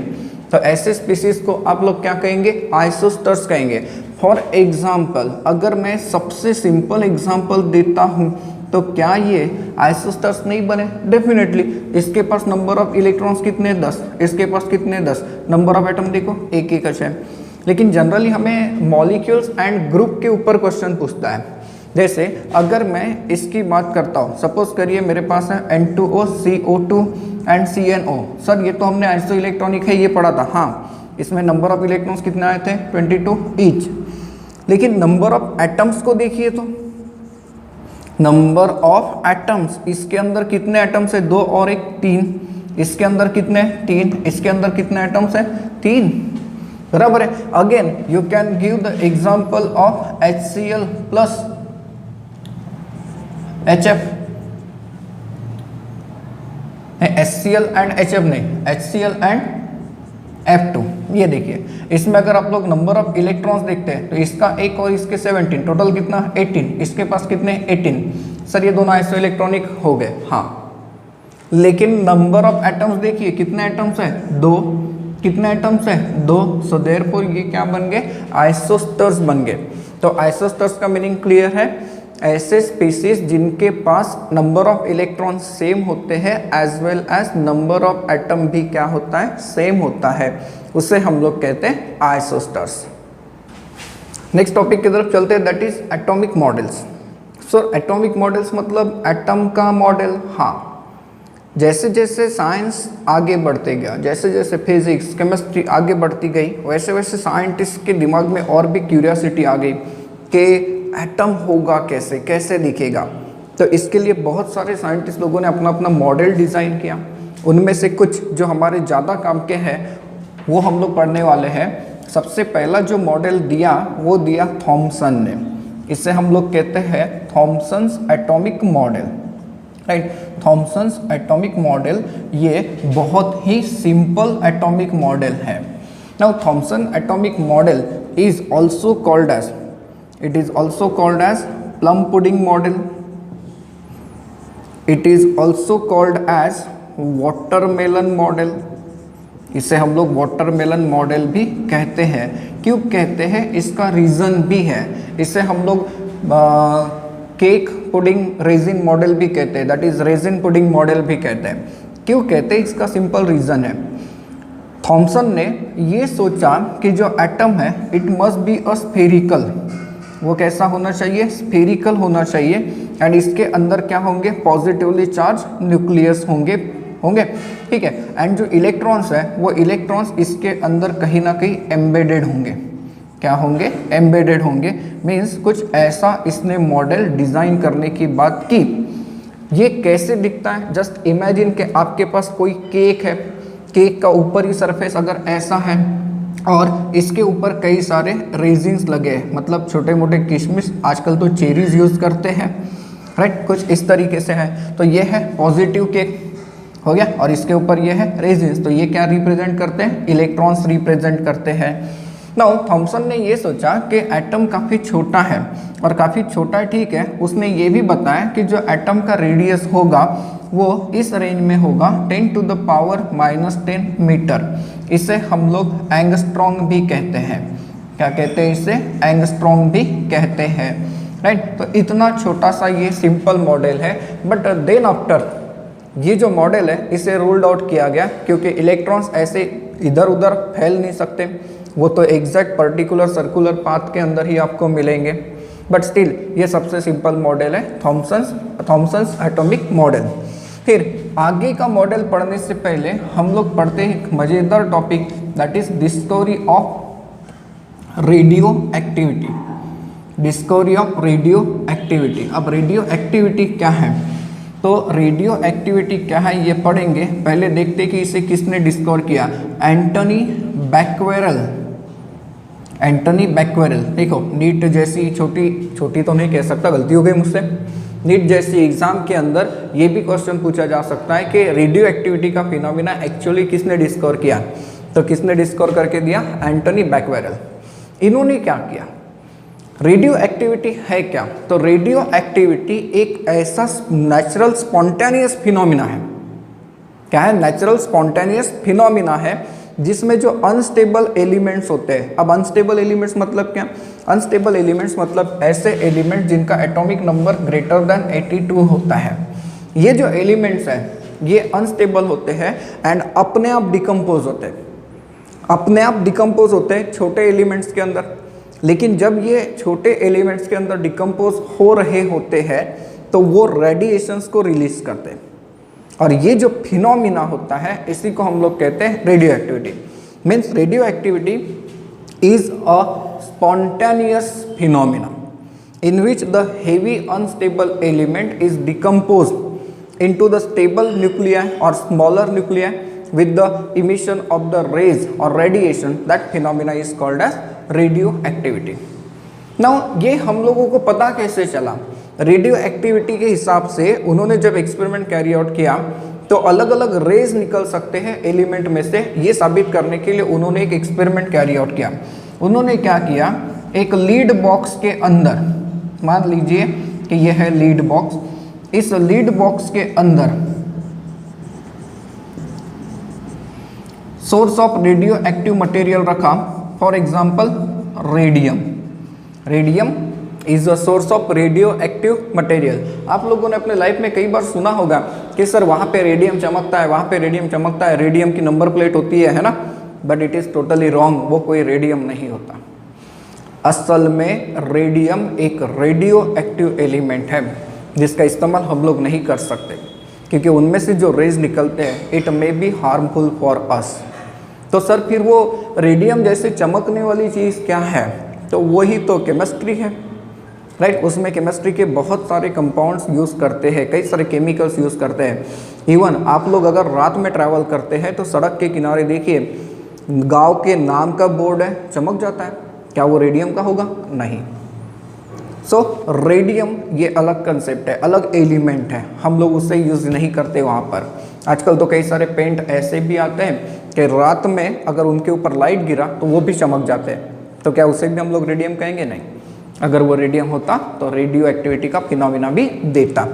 तो ऐसे स्पीसीज को आप लोग क्या कहेंगे? आइसोस्टर्स कहेंगे। फॉर एग्जाम्पल अगर मैं सबसे सिंपल एग्जाम्पल देता हूँ तो क्या ये आइसोस्टर्स नहीं बने? डेफिनेटली। इसके पास नंबर ऑफ इलेक्ट्रॉन्स कितने? 10। इसके पास कितने? 10। नंबर ऑफ एटम देखो एक एक है। लेकिन जनरली हमें मॉलिक्यूल्स एंड ग्रुप के ऊपर क्वेश्चन पूछता है। जैसे अगर मैं इसकी बात करता हूँ, सपोज करिए मेरे पास है N2O, CO2 and CNO। Sir ये तो हमने आइसो इलेक्ट्रॉनिक है ये पढ़ा था। हाँ इसमें नंबर ऑफ इलेक्ट्रॉन्स कितने आए थे? 22 ईच। लेकिन नंबर ऑफ एटम्स को देखिए तो नंबर ऑफ एटम्स, इसके अंदर कितने एटम्स है? 2 और 1 3। इसके अंदर कितने? 3। इसके अंदर कितने एटम्स है? 3। बराबर है। Again you can give the example of HCl plus HF, HCl and HF नहीं, HCl एंड F2। ये देखिए इसमें अगर आप लोग नंबर ऑफ इलेक्ट्रॉन्स देखते हैं तो इसका 1 और इसके 17, टोटल कितना? 18। इसके पास कितने? 18। सर ये दोनों आइसो इलेक्ट्रॉनिक हो गए। हाँ लेकिन नंबर ऑफ एटम्स देखिए कितने एटम्स है? 2। कितने एटम्स है? 2। सो देयरफॉर ये क्या बन गए? आइसोस्टर्स बन गए। तो आइसोस्टर्स का मीनिंग क्लियर है, ऐसे स्पीसीज जिनके पास नंबर ऑफ इलेक्ट्रॉन सेम होते हैं as well as number of atom भी क्या होता है? सेम होता है, उसे हम लोग कहते हैं आइसोस्टर्स। नेक्स्ट टॉपिक की तरफ चलते हैं, that is atomic models. So atomic models मतलब एटम का मॉडल। हाँ जैसे जैसे साइंस आगे बढ़ते गया, जैसे जैसे फिजिक्स केमिस्ट्री आगे बढ़ती गई, वैसे वैसे साइंटिस्ट के दिमाग में और भी क्यूरियोसिटी आ गई कि एटम होगा कैसे, कैसे दिखेगा। तो इसके लिए बहुत सारे साइंटिस्ट लोगों ने अपना अपना मॉडल डिज़ाइन किया। उनमें से कुछ जो हमारे ज़्यादा काम के हैं वो हम लोग पढ़ने वाले हैं। सबसे पहला जो मॉडल दिया वो दिया थॉमसन ने। इसे हम लोग कहते हैं Thomson's atomic model, right. Thomson's atomic model ये बहुत ही सिंपल एटॉमिक मॉडल है। Now Thomson atomic model is also called as, it is also called as plum pudding model, it is also called as watermelon model. इसे हम लोग वाटरमेलन मॉडल भी कहते हैं। क्यों कहते हैं, इसका रीज़न भी है। इसे हम लोग केक पुडिंग रेजिन मॉडल भी कहते हैं, that is resin pudding model भी कहते हैं। क्यों कहते हैं, इसका सिंपल रीज़न है, थॉमसन ने ये सोचा कि जो एटम है it must be a spherical, वो कैसा होना चाहिए, स्फेरिकल होना चाहिए, एंड इसके अंदर क्या होंगे, पॉजिटिवली चार्ज न्यूक्लियस होंगे, ठीक है। एंड जो इलेक्ट्रॉन्स है वो इलेक्ट्रॉन्स इसके अंदर कहीं ना कहीं एम्बेडेड होंगे, क्या होंगे, एम्बेडेड होंगे। मीन्स कुछ ऐसा इसने मॉडल डिज़ाइन करने की बात की। ये कैसे दिखता है, जस्ट इमेजिन कि आपके पास कोई केक है, केक का ऊपरी सरफेस अगर ऐसा है और इसके ऊपर कई सारे रेजिन्स लगे हैं, मतलब छोटे मोटे किशमिश, आजकल तो चेरीज यूज़ करते हैं, राइट, कुछ इस तरीके से है। तो ये है पॉजिटिव केक हो गया, और इसके ऊपर ये है रेजिन्स, तो ये क्या रिप्रेजेंट करते हैं, इलेक्ट्रॉन्स रिप्रेजेंट करते हैं। नाउ थॉमसन ने ये सोचा कि एटम काफ़ी छोटा है, और काफ़ी छोटा ठीक है, उसने ये भी बताया कि जो एटम का रेडियस होगा वो इस रेंज में होगा 10 to the power -10 मीटर। इसे हम लोग एंगस्ट्रॉन्ग भी कहते हैं, क्या कहते हैं इसे, एंगस्ट्रॉन्ग भी कहते हैं, राइट। तो इतना छोटा सा ये सिंपल मॉडल है, बट देन आफ्टर ये जो मॉडल है इसे रूल्ड आउट किया गया, क्योंकि इलेक्ट्रॉन्स ऐसे इधर उधर फैल नहीं सकते, वो तो एग्जैक्ट पर्टिकुलर सर्कुलर पाथ के अंदर ही आपको मिलेंगे। बट स्टिल ये सबसे सिंपल मॉडल है थॉमसन्स एटॉमिक मॉडल। फिर आगे का मॉडल पढ़ने से पहले हम लोग पढ़ते हैं एक मज़ेदार topic, that is discovery of radio activity, discovery of radio activity. अब रेडियो एक्टिविटी क्या है, तो रेडियो एक्टिविटी क्या है ये पढ़ेंगे। पहले देखते कि इसे किसने डिस्कवर किया, एंटनी बैक्वेरेल। एंटनी बैक्वेरेल, देखो नीट जैसी छोटी तो नहीं कह सकता, गलती हो गई मुझसे, नीट जैसी एग्जाम के अंदर ये भी क्वेश्चन पूछा जा सकता है कि रेडियो एक्टिविटी का फिनोमिना एक्चुअली किसने डिस्कवर किया, तो किसने डिस्कवर करके दिया, एंटनी बैक्वेरेल। इन्होंने क्या किया, रेडियो एक्टिविटी है क्या, तो रेडियो एक्टिविटी एक ऐसा नेचुरल स्पॉन्टेनियस फिनोमिना है, क्या है, नेचुरल स्पॉन्टेनियस फिनोमिना है, जिसमें जो अनस्टेबल एलिमेंट्स होते हैं। अब अनस्टेबल एलिमेंट्स मतलब क्या, अनस्टेबल एलिमेंट्स मतलब ऐसे एलिमेंट जिनका एटॉमिक नंबर ग्रेटर देन 82 होता है। ये जो एलिमेंट्स हैं ये अनस्टेबल होते हैं एंड अपने आप डिकम्पोज होते हैं, अपने आप डिकम्पोज होते हैं छोटे एलिमेंट्स के अंदर। लेकिन जब ये छोटे एलिमेंट्स के अंदर डिकम्पोज हो रहे होते हैं तो वो रेडिएशंस को रिलीज करते हैं, और ये जो फिनोमिना होता है इसी को हम लोग कहते हैं radio activity. Means radio activity is a spontaneous phenomena in which the heavy unstable element is decomposed into the stable nuclei or smaller nuclei with the emission of the rays or radiation. That phenomena is called as radioactivity. Now ये हम लोगों को पता कैसे चला, रेडियो एक्टिविटी के हिसाब से उन्होंने जब एक्सपेरिमेंट कैरी आउट किया तो अलग अलग रेज निकल सकते हैं एलिमेंट में से। ये साबित करने के लिए उन्होंने एक एक्सपेरिमेंट कैरी आउट किया। उन्होंने क्या किया, एक लीड बॉक्स के अंदर, मान लीजिए कि यह है लीड बॉक्स, इस लीड बॉक्स के अंदर source of radioactive material रखा, for example radium. Radium is a source of radioactive material. आप लोगों ने अपने लाइफ में कई बार सुना होगा कि सर वहाँ पे रेडियम चमकता है, वहाँ पे रेडियम चमकता है, रेडियम की नंबर प्लेट होती है ना, but it is totally wrong, वो कोई रेडियम नहीं होता। असल में रेडियम एक रेडियो एक्टिव एलिमेंट है जिसका इस्तेमाल हम लोग नहीं कर सकते क्योंकि उनमें से जो रेज निकलते हैं it may be harmful for us. तो सर फिर वो रेडियम जैसे चमकने वाली चीज़ क्या है, तो वही तो केमिस्ट्री है, राइट। उसमें केमिस्ट्री के बहुत सारे कंपाउंड्स यूज़ करते हैं, कई सारे केमिकल्स यूज़ करते हैं। इवन आप लोग अगर रात में ट्रैवल करते हैं तो सड़क के किनारे देखिए गांव के नाम का बोर्ड है, चमक जाता है, क्या वो रेडियम का होगा? नहीं। सो रेडियम ये अलग कंसेप्ट है, अलग एलिमेंट है, हम लोग उससे यूज़ नहीं करते वहाँ पर। आजकल तो कई सारे पेंट ऐसे भी आते हैं कि रात में अगर उनके ऊपर लाइट गिरा तो वो भी चमक जाते हैं, तो क्या उसे भी हम लोग रेडियम कहेंगे? नहीं। अगर वो रेडियम होता तो रेडियो एक्टिविटी का फिनोमिना भी देता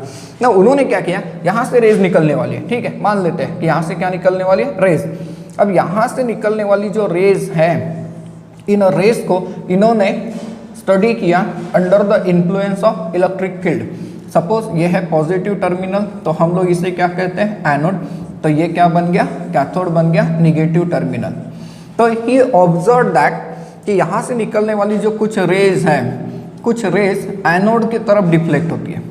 ना। उन्होंने क्या किया, यहाँ से रेज निकलने वाली है, ठीक है, मान लेते हैं कि यहाँ से क्या निकलने वाली है, रेज। अब यहाँ से निकलने वाली जो रेज है, इन रेज को इन्होंने स्टडी किया under the influence of electric field. Suppose ये है पॉजिटिव टर्मिनल, तो हम लोग इसे क्या कहते हैं, एनोड। तो ये क्या बन गया, कैथोड बन गया निगेटिव टर्मिनल। तो ही ऑब्जर्व दैट कि यहाँ से निकलने वाली जो कुछ रेज है, कुछ रेज एनोड की तरफ डिफ्लेक्ट होती है,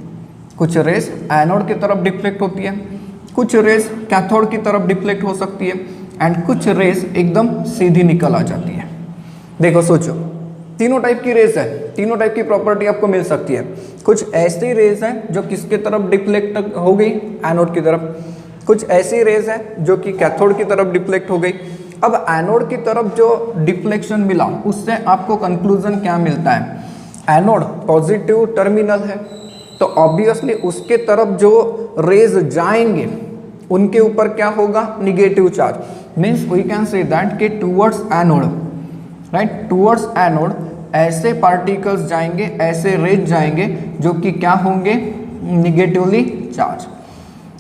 कुछ रेज एनोड की तरफ डिफ्लेक्ट होती है, कुछ रेज कैथोड की तरफ डिफ्लेक्ट हो सकती है, एंड कुछ रेज एकदम सीधी निकल आ जाती है। देखो सोचो, तीनों टाइप की रेज है, तीनों टाइप की प्रॉपर्टी आपको मिल सकती है। कुछ ऐसी रेज है जो किसके तरफ डिफ्लेक्ट हो गई, एनोड की तरफ। कुछ ऐसी रेज है जो कि कैथोड की तरफ डिफ्लेक्ट हो गई। अब एनोड की तरफ जो डिफ्लेक्शन मिला उससे आपको कंक्लूजन क्या मिलता है, एनोड पॉजिटिव टर्मिनल है, तो ऑब्वियसली उसके तरफ जो रेज जाएंगे उनके ऊपर क्या होगा, negative charge. Means we can say that कि towards anode, right, towards anode ऐसे पार्टिकल्स जाएंगे, ऐसे रेज जाएंगे जो कि क्या होंगे, निगेटिवली चार्ज।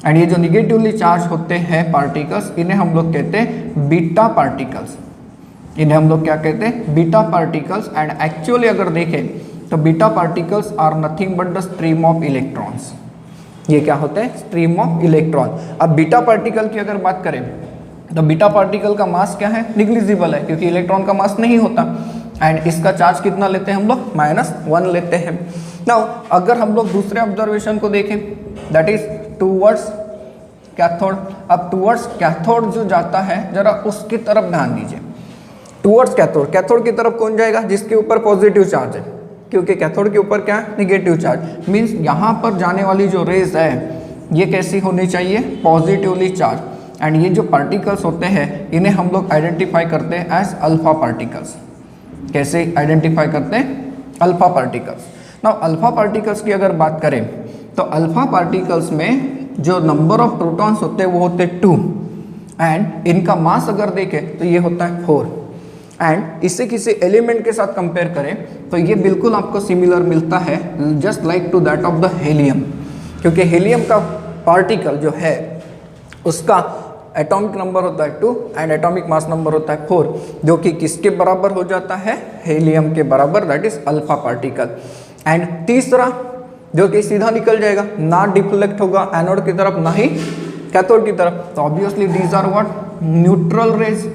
एंड ये जो निगेटिवली चार्ज होते हैं पार्टिकल्स, इन्हें हम लोग कहते हैं बीटा पार्टिकल्स। इन्हें हम लोग क्या कहते हैं, बीटा पार्टिकल्स। एंड एक्चुअली अगर देखें तो beta particles are nothing but the stream of electrons. ये क्या होते हैं, स्ट्रीम ऑफ इलेक्ट्रॉन। अब बीटा पार्टिकल की अगर बात करें तो बीटा पार्टिकल का मास क्या है, निग्लिजिबल है, क्योंकि इलेक्ट्रॉन का मास नहीं होता। एंड इसका चार्ज कितना लेते हैं हम लोग, -1 लेते हैं। नाउ अगर हम लोग दूसरे ऑब्जर्वेशन को देखें, दैट इज टूवर्ड्स कैथोड। अब टूवर्ड्स कैथोड जो जाता है, जरा उसकी तरफ ध्यान दीजिए। टूवर्ड्स कैथोड, कैथोड की तरफ कौन जाएगा, जिसके ऊपर पॉजिटिव चार्ज है, क्योंकि कैथोड के ऊपर क्या है, निगेटिव चार्ज। मीन्स यहाँ पर जाने वाली जो रेज है ये कैसी होनी चाहिए, पॉजिटिवली चार्ज। एंड ये जो पार्टिकल्स होते हैं इन्हें हम लोग आइडेंटिफाई करते हैं एज अल्फा पार्टिकल्स। कैसे आइडेंटिफाई करते हैं, alpha particles. Now alpha particles की अगर बात करें तो अल्फा पार्टिकल्स में जो नंबर ऑफ प्रोटॉन्स होते हैं वो होते हैं 2, एंड इनका मास अगर देखें तो ये होता है 4। एंड इसे किसी एलिमेंट के साथ कंपेयर करें तो ये बिल्कुल आपको सिमिलर मिलता है, just like to that of the helium. क्योंकि हेलियम का पार्टिकल जो है उसका एटॉमिक नंबर होता है 2 एंड एटॉमिक मास नंबर होता है 4, जो कि किसके बराबर हो जाता है, हेलियम के बराबर, that is alpha particle. And तीसरा जो कि सीधा निकल जाएगा, ना डिफ्लेक्ट होगा एनोड की तरफ ना ही कैथोड की तरफ, तो obviously these are what, neutral rays.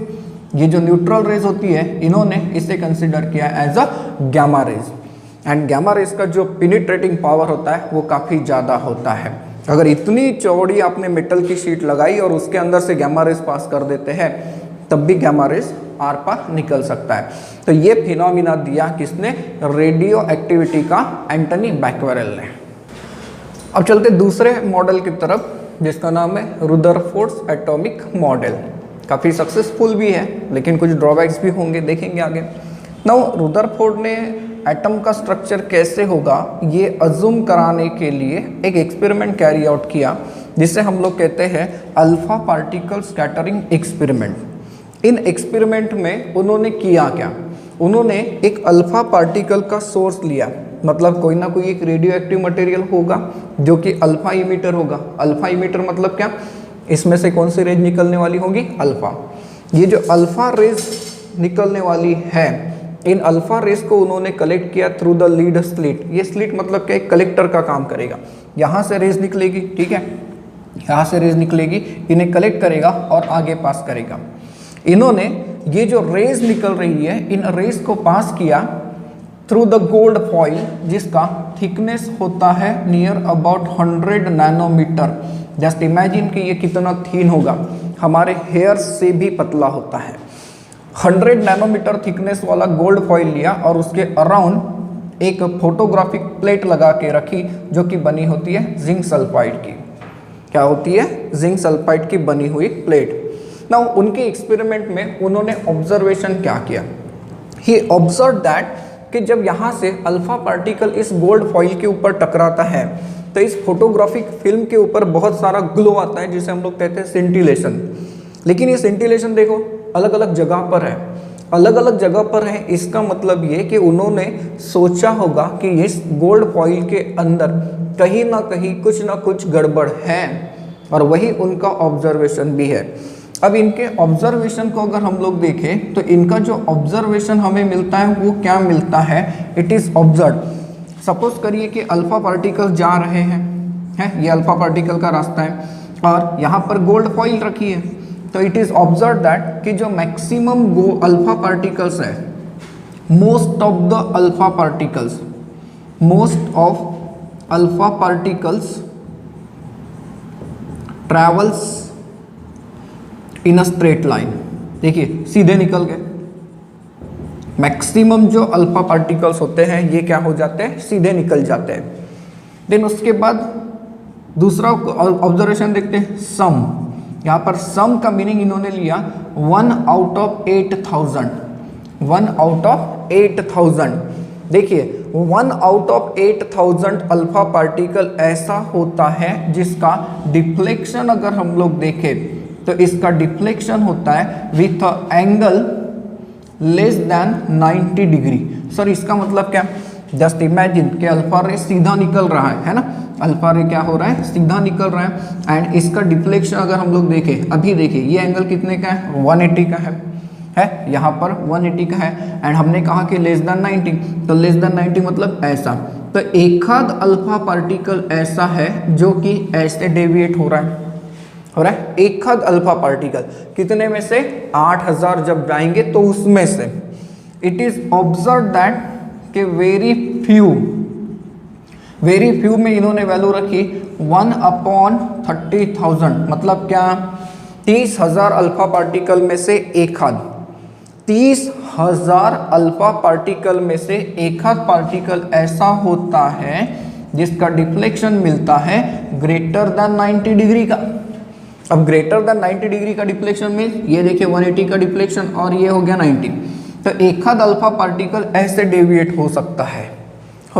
ये जो न्यूट्रल रेज होती है इन्होंने इसे कंसिडर किया as a gamma rays. And gamma rays का जो पेनिट्रेटिंग पावर होता है वो काफ़ी ज़्यादा होता है। अगर इतनी चौड़ी आपने मेटल की शीट लगाई और उसके अंदर से गैमा रेज पास कर देते हैं तब भी गैमा रेज आर पार निकल सकता है। तो ये फिनोमिना दिया किसने, रेडियो एक्टिविटी का एंटनी बैक्वेरेल ने। अब चलते दूसरे मॉडल की तरफ जिसका नाम है रुदरफोर्ड्स एटॉमिक मॉडल। काफ़ी सक्सेसफुल भी है लेकिन कुछ ड्रॉबैक्स भी होंगे, देखेंगे आगे। नाउ रुदरफोर्ड ने एटम का स्ट्रक्चर कैसे होगा ये अज्यूम कराने के लिए एक एक्सपेरिमेंट कैरी आउट किया जिसे हम लोग कहते हैं अल्फा पार्टिकल स्कैटरिंग एक्सपेरिमेंट। इन एक्सपेरिमेंट में उन्होंने किया क्या, उन्होंने एक अल्फा पार्टिकल का सोर्स लिया, मतलब कोई ना कोई एक रेडियो एक्टिव मटेरियल होगा जो कि अल्फा इमीटर होगा। अल्फा इमीटर मतलब क्या, इसमें से कौन सी रेज निकलने वाली होगी, अल्फा। ये जो अल्फा रेज निकलने वाली है, इन अल्फा रेस को उन्होंने कलेक्ट किया थ्रू द लीड स्लिट। ये स्लिट मतलब क्या, एक कलेक्टर का काम करेगा। यहाँ से रेज निकलेगी, ठीक है, यहाँ से रेज निकलेगी, इन्हें कलेक्ट करेगा और आगे पास करेगा। इन्होंने ये जो रेज निकल रही है इन रेज को पास किया थ्रू द गोल्ड फॉइल जिसका थिकनेस होता है near about 100 nanometer. Just imagine कि ये कितना थीन होगा, हमारे हेयर से भी पतला होता है। 100 नैनोमीटर थिकनेस वाला गोल्ड फॉइल लिया और उसके अराउंड एक फोटोग्राफिक प्लेट लगा के रखी जो कि बनी होती है जिंक सल्फाइड की। क्या होती है, जिंक सल्फाइड की बनी हुई प्लेट। ना उनके एक्सपेरिमेंट में उन्होंने ऑब्जर्वेशन क्या किया, ही ऑब्जर्व दैट कि जब यहाँ से अल्फा पार्टिकल इस गोल्ड फॉइल के ऊपर टकराता है तो इस फोटोग्राफिक फिल्म के ऊपर बहुत सारा ग्लो आता है जिसे हम लोग कहते हैं सिंटिलेशन। लेकिन ये सिंटिलेशन देखो अलग अलग जगह पर है, अलग अलग जगह पर है। इसका मतलब ये कि उन्होंने सोचा होगा कि इस गोल्ड फॉइल के अंदर कहीं ना कहीं कुछ ना कुछ गड़बड़ है और वही उनका ऑब्जर्वेशन भी है। अब इनके ऑब्जर्वेशन को अगर हम लोग देखें तो इनका जो ऑब्जर्वेशन हमें मिलता है वो क्या मिलता है, इट इज़ ऑब्जर्व। सपोज करिए कि अल्फा पार्टिकल जा रहे हैं, ये अल्फा पार्टिकल का रास्ता है और यहाँ पर गोल्ड फॉइल रखी है, तो इट इज़ ऑब्जर्व दैट कि जो मैक्सिमम अल्फा पार्टिकल्स है, most of the alpha particles, most of alpha particles travels in a straight line. देखिए सीधे निकल गए, मैक्सिमम जो अल्फा पार्टिकल्स होते हैं ये क्या हो जाते हैं, सीधे निकल जाते हैं। देन उसके बाद दूसरा ऑब्जर्वेशन देखते हैं, सम। यहाँ पर सम का मीनिंग इन्होंने लिया 1 आउट ऑफ 8000, 1 आउट ऑफ 8000। देखिए 1 आउट ऑफ 8000 अल्फा पार्टिकल ऐसा होता है जिसका डिफ्लेक्शन अगर हम लोग देखें तो इसका डिफ्लेक्शन होता है with angle less than 90 degree. Sir इसका मतलब क्या, जस्ट इमेजिन कि अल्फा रे सीधा निकल रहा है ना, अल्फा रे क्या हो रहा है, सीधा निकल रहा है एंड इसका डिफ्लेक्शन अगर हम लोग देखें, अभी देखिए ये एंगल कितने का है, 180 का है यहाँ पर 180 का है एंड हमने कहा कि लेस देन 90, तो लेस देन 90 मतलब ऐसा। तो एक आध अल्फा पार्टिकल ऐसा है जो कि ऐसे डेविएट हो रहा है, एक आध अल्फा पार्टिकल कितने में से, 8000 जब जाएंगे तो उसमें से। इट इज ऑब्जर्व दैट कि वेरी फ्यू में इन्होंने वैल्यू रखी 1/30,000, मतलब क्या, 30,000 अल्फा पार्टिकल में से एक आध, 30,000 अल्फा पार्टिकल में से एक आध पार्टिकल ऐसा होता है जिसका डिफ्लेक्शन मिलता है ग्रेटर देन 90 डिग्री का। अब ग्रेटर देन 90 डिग्री का डिफ्लेक्शन मीन्स ये देखिए 180 का डिफ्लेक्शन और ये हो गया 90, तो एक आध अल्फा पार्टिकल ऐसे डेविएट हो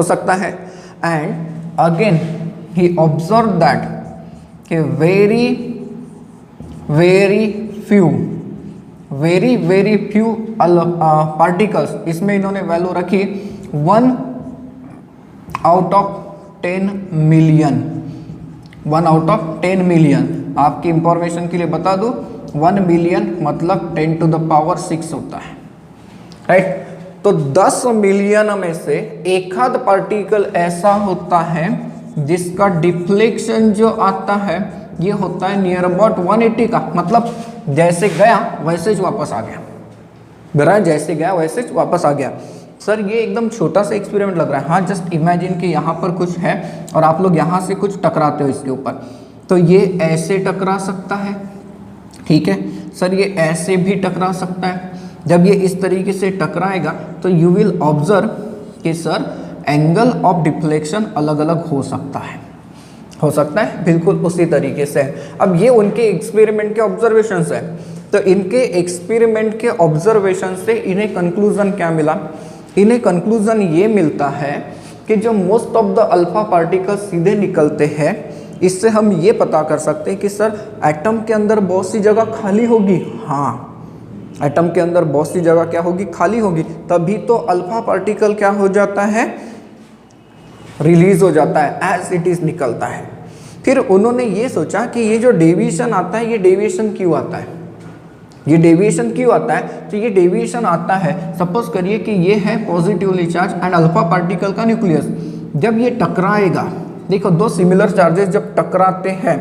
सकता है। And again he observe that कि वेरी फ्यू पार्टिकल्स, इसमें इन्होंने वैल्यू रखी 1 out of 10 million, 1 out of 10 million. आपकी इंफॉर्मेशन के लिए बता दूं 1 मिलियन मतलब 10 टू द पावर 6 होता है, राइट। तो 10 मिलियन में से एक आध पार्टिकल ऐसा होता है जिसका डिफ्लेक्शन जो आता है ये होता है नियर अबाउट 180 का, मतलब जैसे गया वैसे वापस आ गया, जैसे गया वैसे वापस आ गया। सर ये एकदम छोटा सा एक्सपेरिमेंट लग रहा है, हाँ जस्ट इमेजिन कि यहाँ पर कुछ है और आप लोग यहाँ से कुछ टकराते हो इसके ऊपर, तो ये ऐसे टकरा सकता है, ठीक है सर, ये ऐसे भी टकरा सकता है। जब ये इस तरीके से टकराएगा तो यू विल ऑब्जर्व कि सर एंगल ऑफ डिफ्लेक्शन अलग अलग हो सकता है बिल्कुल उसी तरीके से। अब ये उनके एक्सपेरिमेंट के ऑब्जर्वेशंस है, तो इनके एक्सपेरिमेंट के ऑब्जर्वेशन से इन्हें कंक्लूजन क्या मिला, इन्हें कंक्लूजन ये मिलता है कि जो most of the alpha particle सीधे निकलते हैं, इससे हम ये पता कर सकते हैं कि सर एटम के अंदर बहुत सी जगह खाली होगी, हाँ एटम के अंदर बहुत सी जगह क्या होगी, खाली होगी, तभी तो अल्फा पार्टिकल क्या हो जाता है, रिलीज हो जाता है एज इट इज निकलता है। फिर उन्होंने ये सोचा कि ये जो डेविएशन आता है, ये डेविएशन क्यों आता है, ये डेविएशन क्यों आता है, तो ये डेविएशन आता है, सपोज करिए कि ये है positively charge and alpha particle का न्यूक्लियस, जब ये टकराएगा, देखो दो सिमिलर चार्जेस जब टकराते हैं,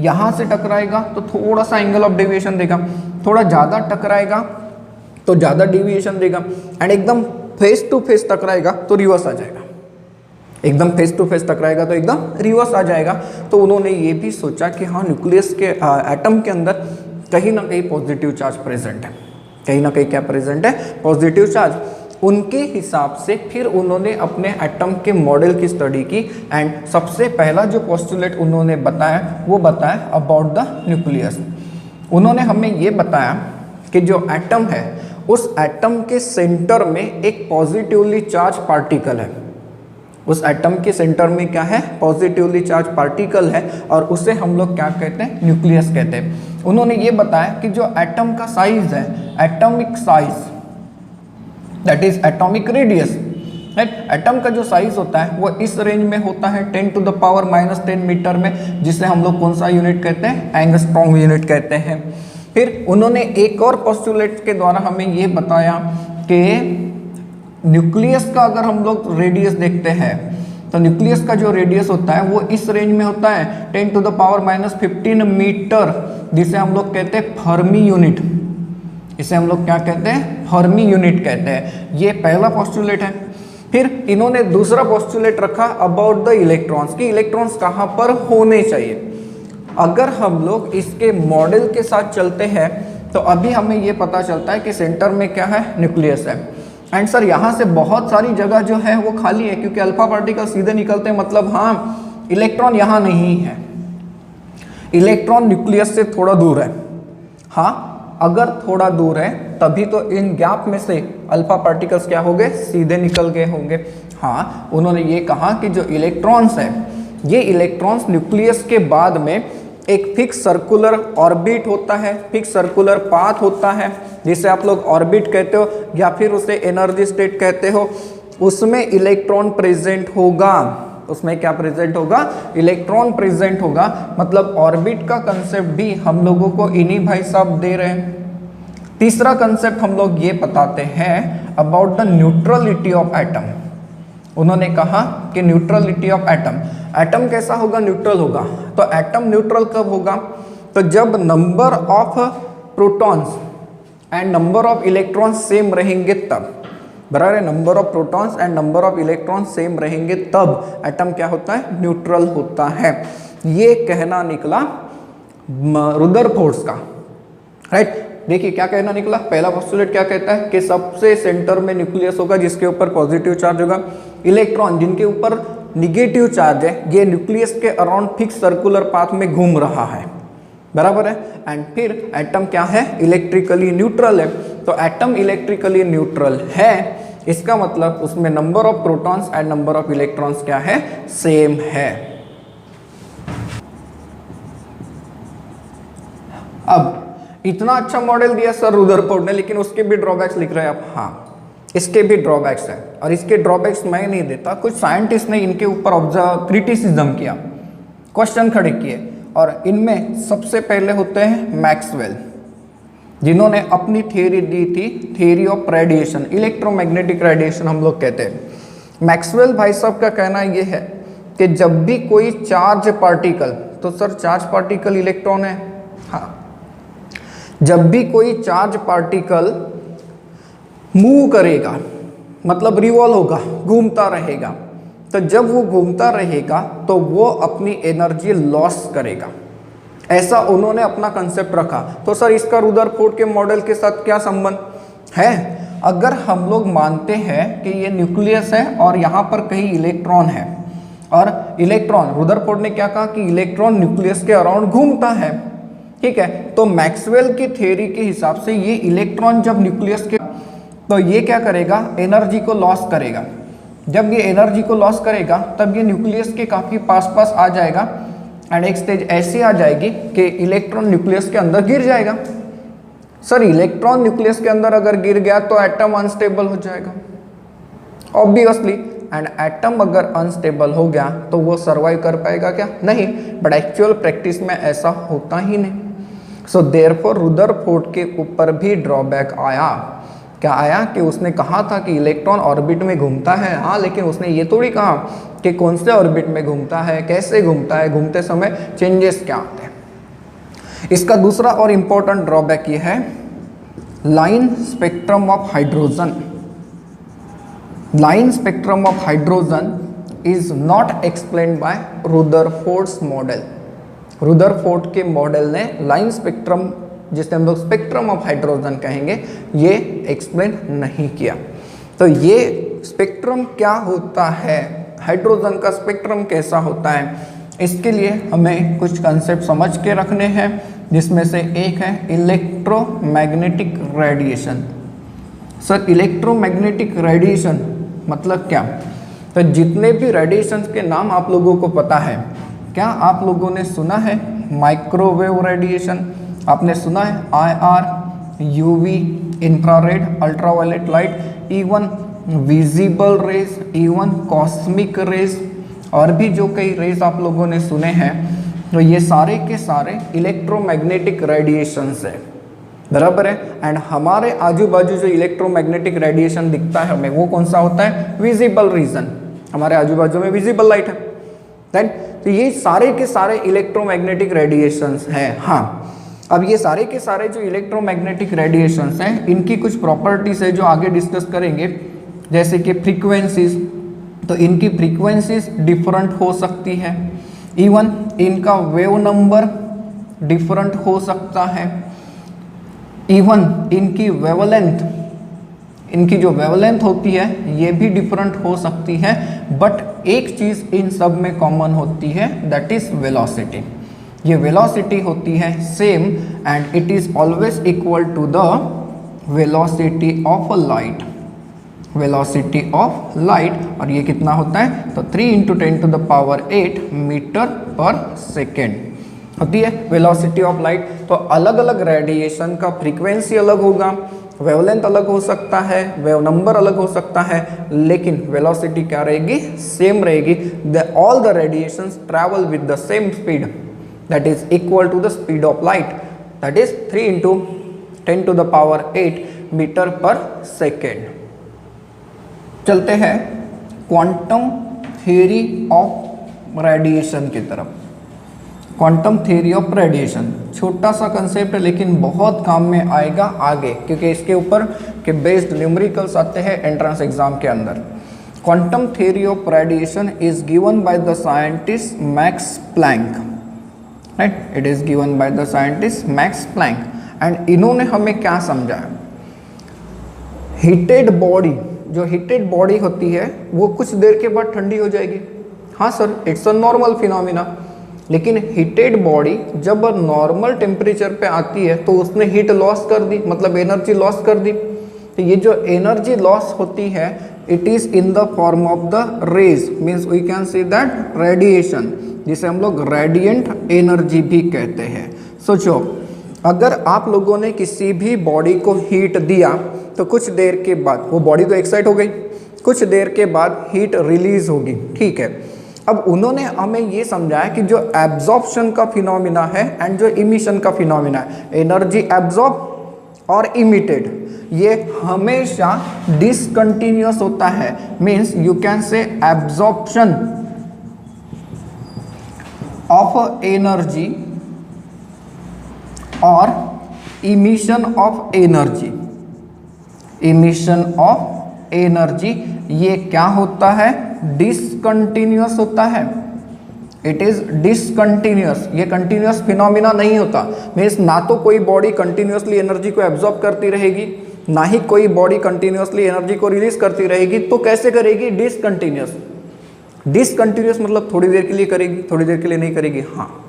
यहाँ से टकराएगा तो थोड़ा सा एंगल ऑफ डेविएशन देगा, थोड़ा ज़्यादा टकराएगा तो ज़्यादा डेविएशन देगा एंड एकदम फेस टू फेस टकराएगा तो रिवर्स आ जाएगा, एकदम फेस टू फेस टकराएगा तो एकदम रिवर्स आ जाएगा। तो उन्होंने ये भी सोचा कि हाँ न्यूक्लियस के एटम के अंदर कहीं ना कहीं पॉजिटिव चार्ज प्रेजेंट है, कहीं ना कहीं क्या प्रेजेंट है, पॉजिटिव चार्ज। उनके हिसाब से फिर उन्होंने अपने एटम के मॉडल की स्टडी की एंड सबसे पहला जो पोस्टुलेट उन्होंने बताया वो बताया अबाउट द न्यूक्लियस। उन्होंने हमें ये बताया कि जो एटम है उस एटम के सेंटर में एक पॉजिटिवली चार्ज पार्टिकल है। उस एटम के सेंटर में क्या है? पॉजिटिवली चार्ज पार्टिकल है, और उसे हम लोग क्या कहते हैं? न्यूक्लियस कहते हैं। उन्होंने ये बताया कि जो एटम का साइज है, atomic size, that is atomic radius, right. Atom का जो साइज होता है वो इस रेंज में होता है 10⁻⁻10 मीटर में, जिसे हम लोग कौन सा यूनिट कहते हैं? एंगस्ट्रॉम यूनिट कहते हैं। फिर उन्होंने एक और पोस्टुलेट के द्वारा हमें ये बताया कि न्यूक्लियस का अगर हम लोग रेडियस देखते हैं तो न्यूक्लियस का जो रेडियस होता है वो इस रेंज में होता है 10⁻⁻15 मीटर, जिसे हम लोग कहते हैं फर्मी यूनिट। इसे हम लोग क्या कहते हैं? फर्मी यूनिट कहते हैं। ये पहला पोस्टुलेट है। फिर इन्होंने दूसरा पोस्टुलेट रखा अबाउट द इलेक्ट्रॉन्स, कि इलेक्ट्रॉन्स कहाँ पर होने चाहिए। अगर हम लोग इसके मॉडल के साथ चलते हैं तो अभी हमें ये पता चलता है कि सेंटर में क्या है? न्यूक्लियस है। एंड सर यहाँ से बहुत सारी जगह जो है वो खाली है, क्योंकि अल्फा पार्टिकल सीधे निकलते हैं, मतलब हाँ इलेक्ट्रॉन यहाँ नहीं है, इलेक्ट्रॉन न्यूक्लियस से थोड़ा दूर है। हाँ, अगर थोड़ा दूर है तभी तो इन गैप में से अल्फा पार्टिकल्स क्या हो गए? सीधे निकल गए होंगे। हाँ, उन्होंने ये कहा कि जो इलेक्ट्रॉन्स है, ये इलेक्ट्रॉन्स न्यूक्लियस के बाद में एक फिक्स सर्कुलर ऑर्बिट होता है, फिक्स सर्कुलर पाथ होता है, जिसे आप लोग ऑर्बिट कहते हो या फिर उसे एनर्जी स्टेट कहते हो। उसमें इलेक्ट्रॉन प्रेजेंट होगा। उसमें क्या प्रेजेंट होगा? इलेक्ट्रॉन प्रेजेंट होगा। मतलब ऑर्बिट का कंसेप्ट भी हम लोगों को इन्हीं भाई साहब दे रहे हैं। तीसरा कंसेप्ट हम लोग ये बताते हैं about the neutrality of atom. उन्होंने कहा कि न्यूट्रलिटी ऑफ एटम, एटम कैसा होगा? न्यूट्रल होगा। तो एटम न्यूट्रल कब होगा? तो जब number of protons and number of electrons same रहेंगे तब। बराबर है, number of protons and number of electrons same रहेंगे तब एटम क्या होता है? न्यूट्रल होता है। ये कहना निकला रुदरफोर्ड का, राइट। देखिए क्या कहना निकला। पहला पोस्टुलेट क्या कहता है कि सबसे सेंटर में न्यूक्लियस होगा जिसके ऊपर पॉजिटिव चार्ज होगा। इलेक्ट्रॉन जिनके ऊपर निगेटिव चार्ज है, ये न्यूक्लियस के अराउंड फिक्स सर्कुलर पाथ में घूम रहा है। बराबर है। एंड फिर एटम क्या है? इलेक्ट्रिकली न्यूट्रल है। तो एटम इलेक्ट्रिकली न्यूट्रल है, इसका मतलब उसमें number of protons and number of electrons क्या है? सेम है। अब इतना अच्छा मॉडल दिया सर रुदरफोर्ड ने, लेकिन उसके भी ड्रॉबैक्स लिख रहे हैं आप। हाँ, इसके भी ड्रॉबैक्स हैं, और इसके ड्रॉबैक्स मैं नहीं देता, कुछ साइंटिस्ट ने इनके ऊपर ऑब्जर्व क्रिटिसिज्म किया, क्वेश्चन खड़े किए। और इनमें सबसे पहले होते हैं मैक्सवेल, जिन्होंने अपनी थियरी दी थी, theory of radiation, electromagnetic radiation हम लोग कहते हैं। मैक्सवेल भाई साहब का कहना ये है कि जब भी कोई चार्ज पार्टिकल, तो सर चार्ज पार्टिकल इलेक्ट्रॉन है, हाँ, जब भी कोई चार्ज पार्टिकल मूव करेगा, मतलब रिवॉल्व होगा, घूमता रहेगा, तो जब वो घूमता रहेगा तो वो अपनी एनर्जी लॉस करेगा। ऐसा उन्होंने अपना कंसेप्ट रखा। तो सर इसका रुदरफोर्ड के मॉडल के साथ क्या संबंध है? अगर हम लोग मानते हैं कि ये न्यूक्लियस है और यहाँ पर कहीं इलेक्ट्रॉन है, और इलेक्ट्रॉन, रुदरफोर्ड ने क्या कहा कि इलेक्ट्रॉन न्यूक्लियस के अराउंड घूमता है, ठीक है। तो मैक्सवेल की थ्योरी के हिसाब से ये इलेक्ट्रॉन जब न्यूक्लियस के, तो ये क्या करेगा? एनर्जी को लॉस करेगा। जब ये एनर्जी को लॉस करेगा तब ये न्यूक्लियस के काफ़ी पास आ जाएगा, एंड एक स्टेज ऐसी आ जाएगी कि इलेक्ट्रॉन न्यूक्लियस के अंदर गिर जाएगा। सर इलेक्ट्रॉन न्यूक्लियस के अंदर अगर गिर गया तो एटम अनस्टेबल हो जाएगा, ऑब्वियसली। एंड एटम अगर अनस्टेबल हो गया तो वो सर्वाइव कर पाएगा क्या? नहीं। बट एक्चुअल प्रैक्टिस में ऐसा होता ही नहीं। सो देयरफॉर रुदरफोर्ड के ऊपर भी ड्रॉबैक आया। क्या आया? कि उसने कहा था कि इलेक्ट्रॉन ऑर्बिट में घूमता है, हाँ, लेकिन उसने ये थोड़ी कहा कि कौन से ऑर्बिट में घूमता है, कैसे घूमता है, घूमते समय चेंजेस क्या आते हैं। इसका दूसरा और इम्पोर्टेंट ड्रॉबैक ये है, line spectrum of hydrogen. Line spectrum of hydrogen is not explained by Rutherford's model. Rutherford के मॉडल ने लाइन स्पेक्ट्रम, जिसे हम लोग स्पेक्ट्रम ऑफ हाइड्रोजन कहेंगे, ये एक्सप्लेन नहीं किया। तो ये स्पेक्ट्रम क्या होता है, हाइड्रोजन का स्पेक्ट्रम कैसा होता है, इसके लिए हमें कुछ कंसेप्ट समझ के रखने हैं, जिसमें से एक है electromagnetic radiation. Sir electromagnetic radiation मतलब क्या? तो जितने भी रेडिएशन के नाम आप लोगों को पता है, क्या आप लोगों ने सुना है माइक्रोवेव रेडिएशन? आपने सुना है IR, UV, infrared, ultraviolet light, even visible raise, even cosmic rays, और भी जो कई रेज आप लोगों ने सुने हैं, तो ये सारे के सारे इलेक्ट्रोमैग्नेटिक रेडिएशंस है, बराबर है। एंड हमारे आजू बाजू जो इलेक्ट्रोमैग्नेटिक रेडिएशन दिखता है हमें, वो कौन सा होता है? Visible region. हमारे आजू बाजू में विजिबल लाइट है, राइट। तो ये सारे के सारे इलेक्ट्रोमैग्नेटिक रेडिएशंस हैं। हाँ, अब ये सारे के सारे जो इलेक्ट्रोमैग्नेटिक रेडिएशंस हैं, इनकी कुछ प्रॉपर्टीज है जो आगे डिस्कस करेंगे, जैसे कि फ्रीक्वेंसीज। तो इनकी फ्रीक्वेंसीज डिफरेंट हो सकती है, इवन इनका वेव नंबर डिफरेंट हो सकता है, इवन इनकी वेवलेंथ, इनकी जो वेवलेंथ होती है ये भी डिफरेंट हो सकती है। बट एक चीज़ इन सब में कॉमन होती है, दैट इज वेलोसिटी। ये वेलोसिटी होती है same, and it is always equal to the velocity of light, velocity of light. और ये कितना होता है? तो 3 × 10⁸ मीटर पर सेकेंड होती है वेलोसिटी ऑफ लाइट। तो अलग अलग रेडिएशन का फ्रीक्वेंसी अलग होगा, वेवलेंथ अलग हो सकता है, वेव नंबर अलग हो सकता है, लेकिन वेलोसिटी क्या रहेगी? सेम रहेगी। All the radiations travel with the same speed, that is equal to the speed of light, that is 3 × 10⁸ metre per second. चलते हैं क्वांटम थ्योरी ऑफ रेडिएशन की तरफ। क्वांटम थ्योरी ऑफ रेडिएशन छोटा सा कंसेप्ट है, लेकिन बहुत काम में आएगा आगे, क्योंकि इसके ऊपर के बेस्ड न्यूमेरिकल्स आते हैं एंट्रेंस एग्जाम के अंदर। Quantum theory of radiation is given by the scientist Max Planck, right. It is given by the scientist Max Planck. And इन्होंने हमें क्या समझाया? हीटेड बॉडी, जो हीटेड बॉडी होती है वो कुछ देर के बाद ठंडी हो जाएगी। हाँ sir, it's a normal phenomena. लेकिन हीटेड बॉडी जब नॉर्मल टेम्परेचर पे आती है तो उसने हीट लॉस कर दी, मतलब एनर्जी लॉस कर दी। तो ये जो एनर्जी लॉस होती है, it is in the form of the rays, means we can say that radiation, जिसे हम लोग रेडिएंट एनर्जी भी कहते हैं। सोचो, अगर आप लोगों ने किसी भी बॉडी को हीट दिया तो कुछ देर के बाद वो बॉडी तो एक्साइट हो गई, कुछ देर के बाद हीट रिलीज होगी, ठीक है। अब उन्होंने हमें ये समझाया कि जो एब्जॉर्प्शन का फिनोमिना है एंड जो इमिशन का फिनोमिना है, एनर्जी एब्जॉर्ब और इमिटेड, ये हमेशा डिसकंटिन्यूअस होता है। Means you can say absorption of energy और emission of energy, emission of energy, ये क्या होता है? डिसकंटिन्यूअस होता है। इट इज डिसकंटिन्यूअस, ये कंटिन्यूअस फिनोमिना नहीं होता। मीन्स ना तो कोई बॉडी कंटिन्यूअसली एनर्जी को एब्जॉर्ब करती रहेगी, ना ही कोई बॉडी कंटिन्यूअसली एनर्जी को रिलीज करती रहेगी। तो कैसे करेगी? डिसकंटिन्यूअस। डिसकंटिन्यूअस मतलब थोड़ी देर के लिए करेगी, थोड़ी देर के लिए नहीं करेगी। हाँ,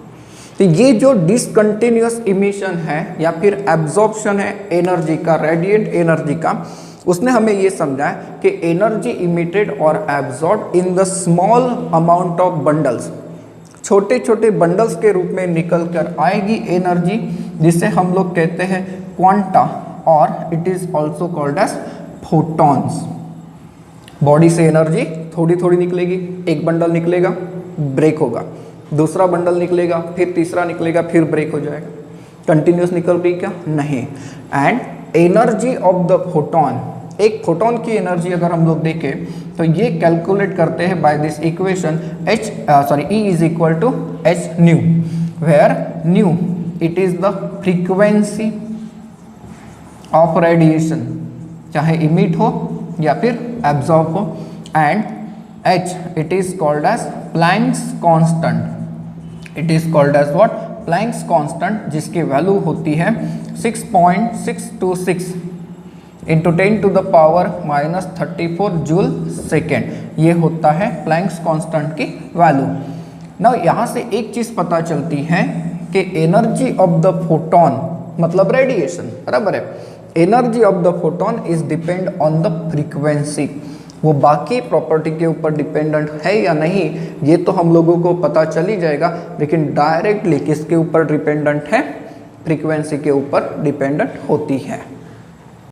तो ये जो डिसकंटिन्यूअस इमिशन है या फिर एब्जॉर्प्शन है एनर्जी का, रेडिएंट एनर्जी का, उसने हमें ये समझाया कि एनर्जी इमिटेड और absorb in the small amount of bundles, छोटे छोटे बंडल्स के रूप में निकल कर आएगी एनर्जी, जिसे हम लोग कहते हैं क्वांटा, और it is also called as photons. Body से एनर्जी थोड़ी थोड़ी निकलेगी, एक बंडल निकलेगा, ब्रेक होगा, दूसरा बंडल निकलेगा, फिर तीसरा निकलेगा, फिर ब्रेक हो जाएगा। कंटिन्यूस निकल रही क्या? नहीं। And energy of the photon, एक फोटोन की एनर्जी अगर हम लोग देखें तो ये कैलकुलेट करते हैं by this equation E is equal to h nu, where nu it is the frequency of radiation, चाहे इमिट हो या फिर एब्जॉर्ब हो, and h it is called as Planck's constant. It is called as what? Planck's constant, जिसकी वैल्यू होती है 6.626 इंटू 10⁻⁻34 जूल सेकेंड। ये होता है प्लैंक्स कांस्टेंट की वैल्यू। ना यहाँ से एक चीज़ पता चलती है कि एनर्जी ऑफ द फोटोन मतलब रेडिएशन, बराबर है, energy of the photon is depend on the frequency. वो बाकी प्रॉपर्टी के ऊपर डिपेंडेंट है या नहीं ये तो हम लोगों को पता चल ही जाएगा, लेकिन डायरेक्टली किसके ऊपर डिपेंडेंट है, फ्रीक्वेंसी के ऊपर डिपेंडेंट होती है।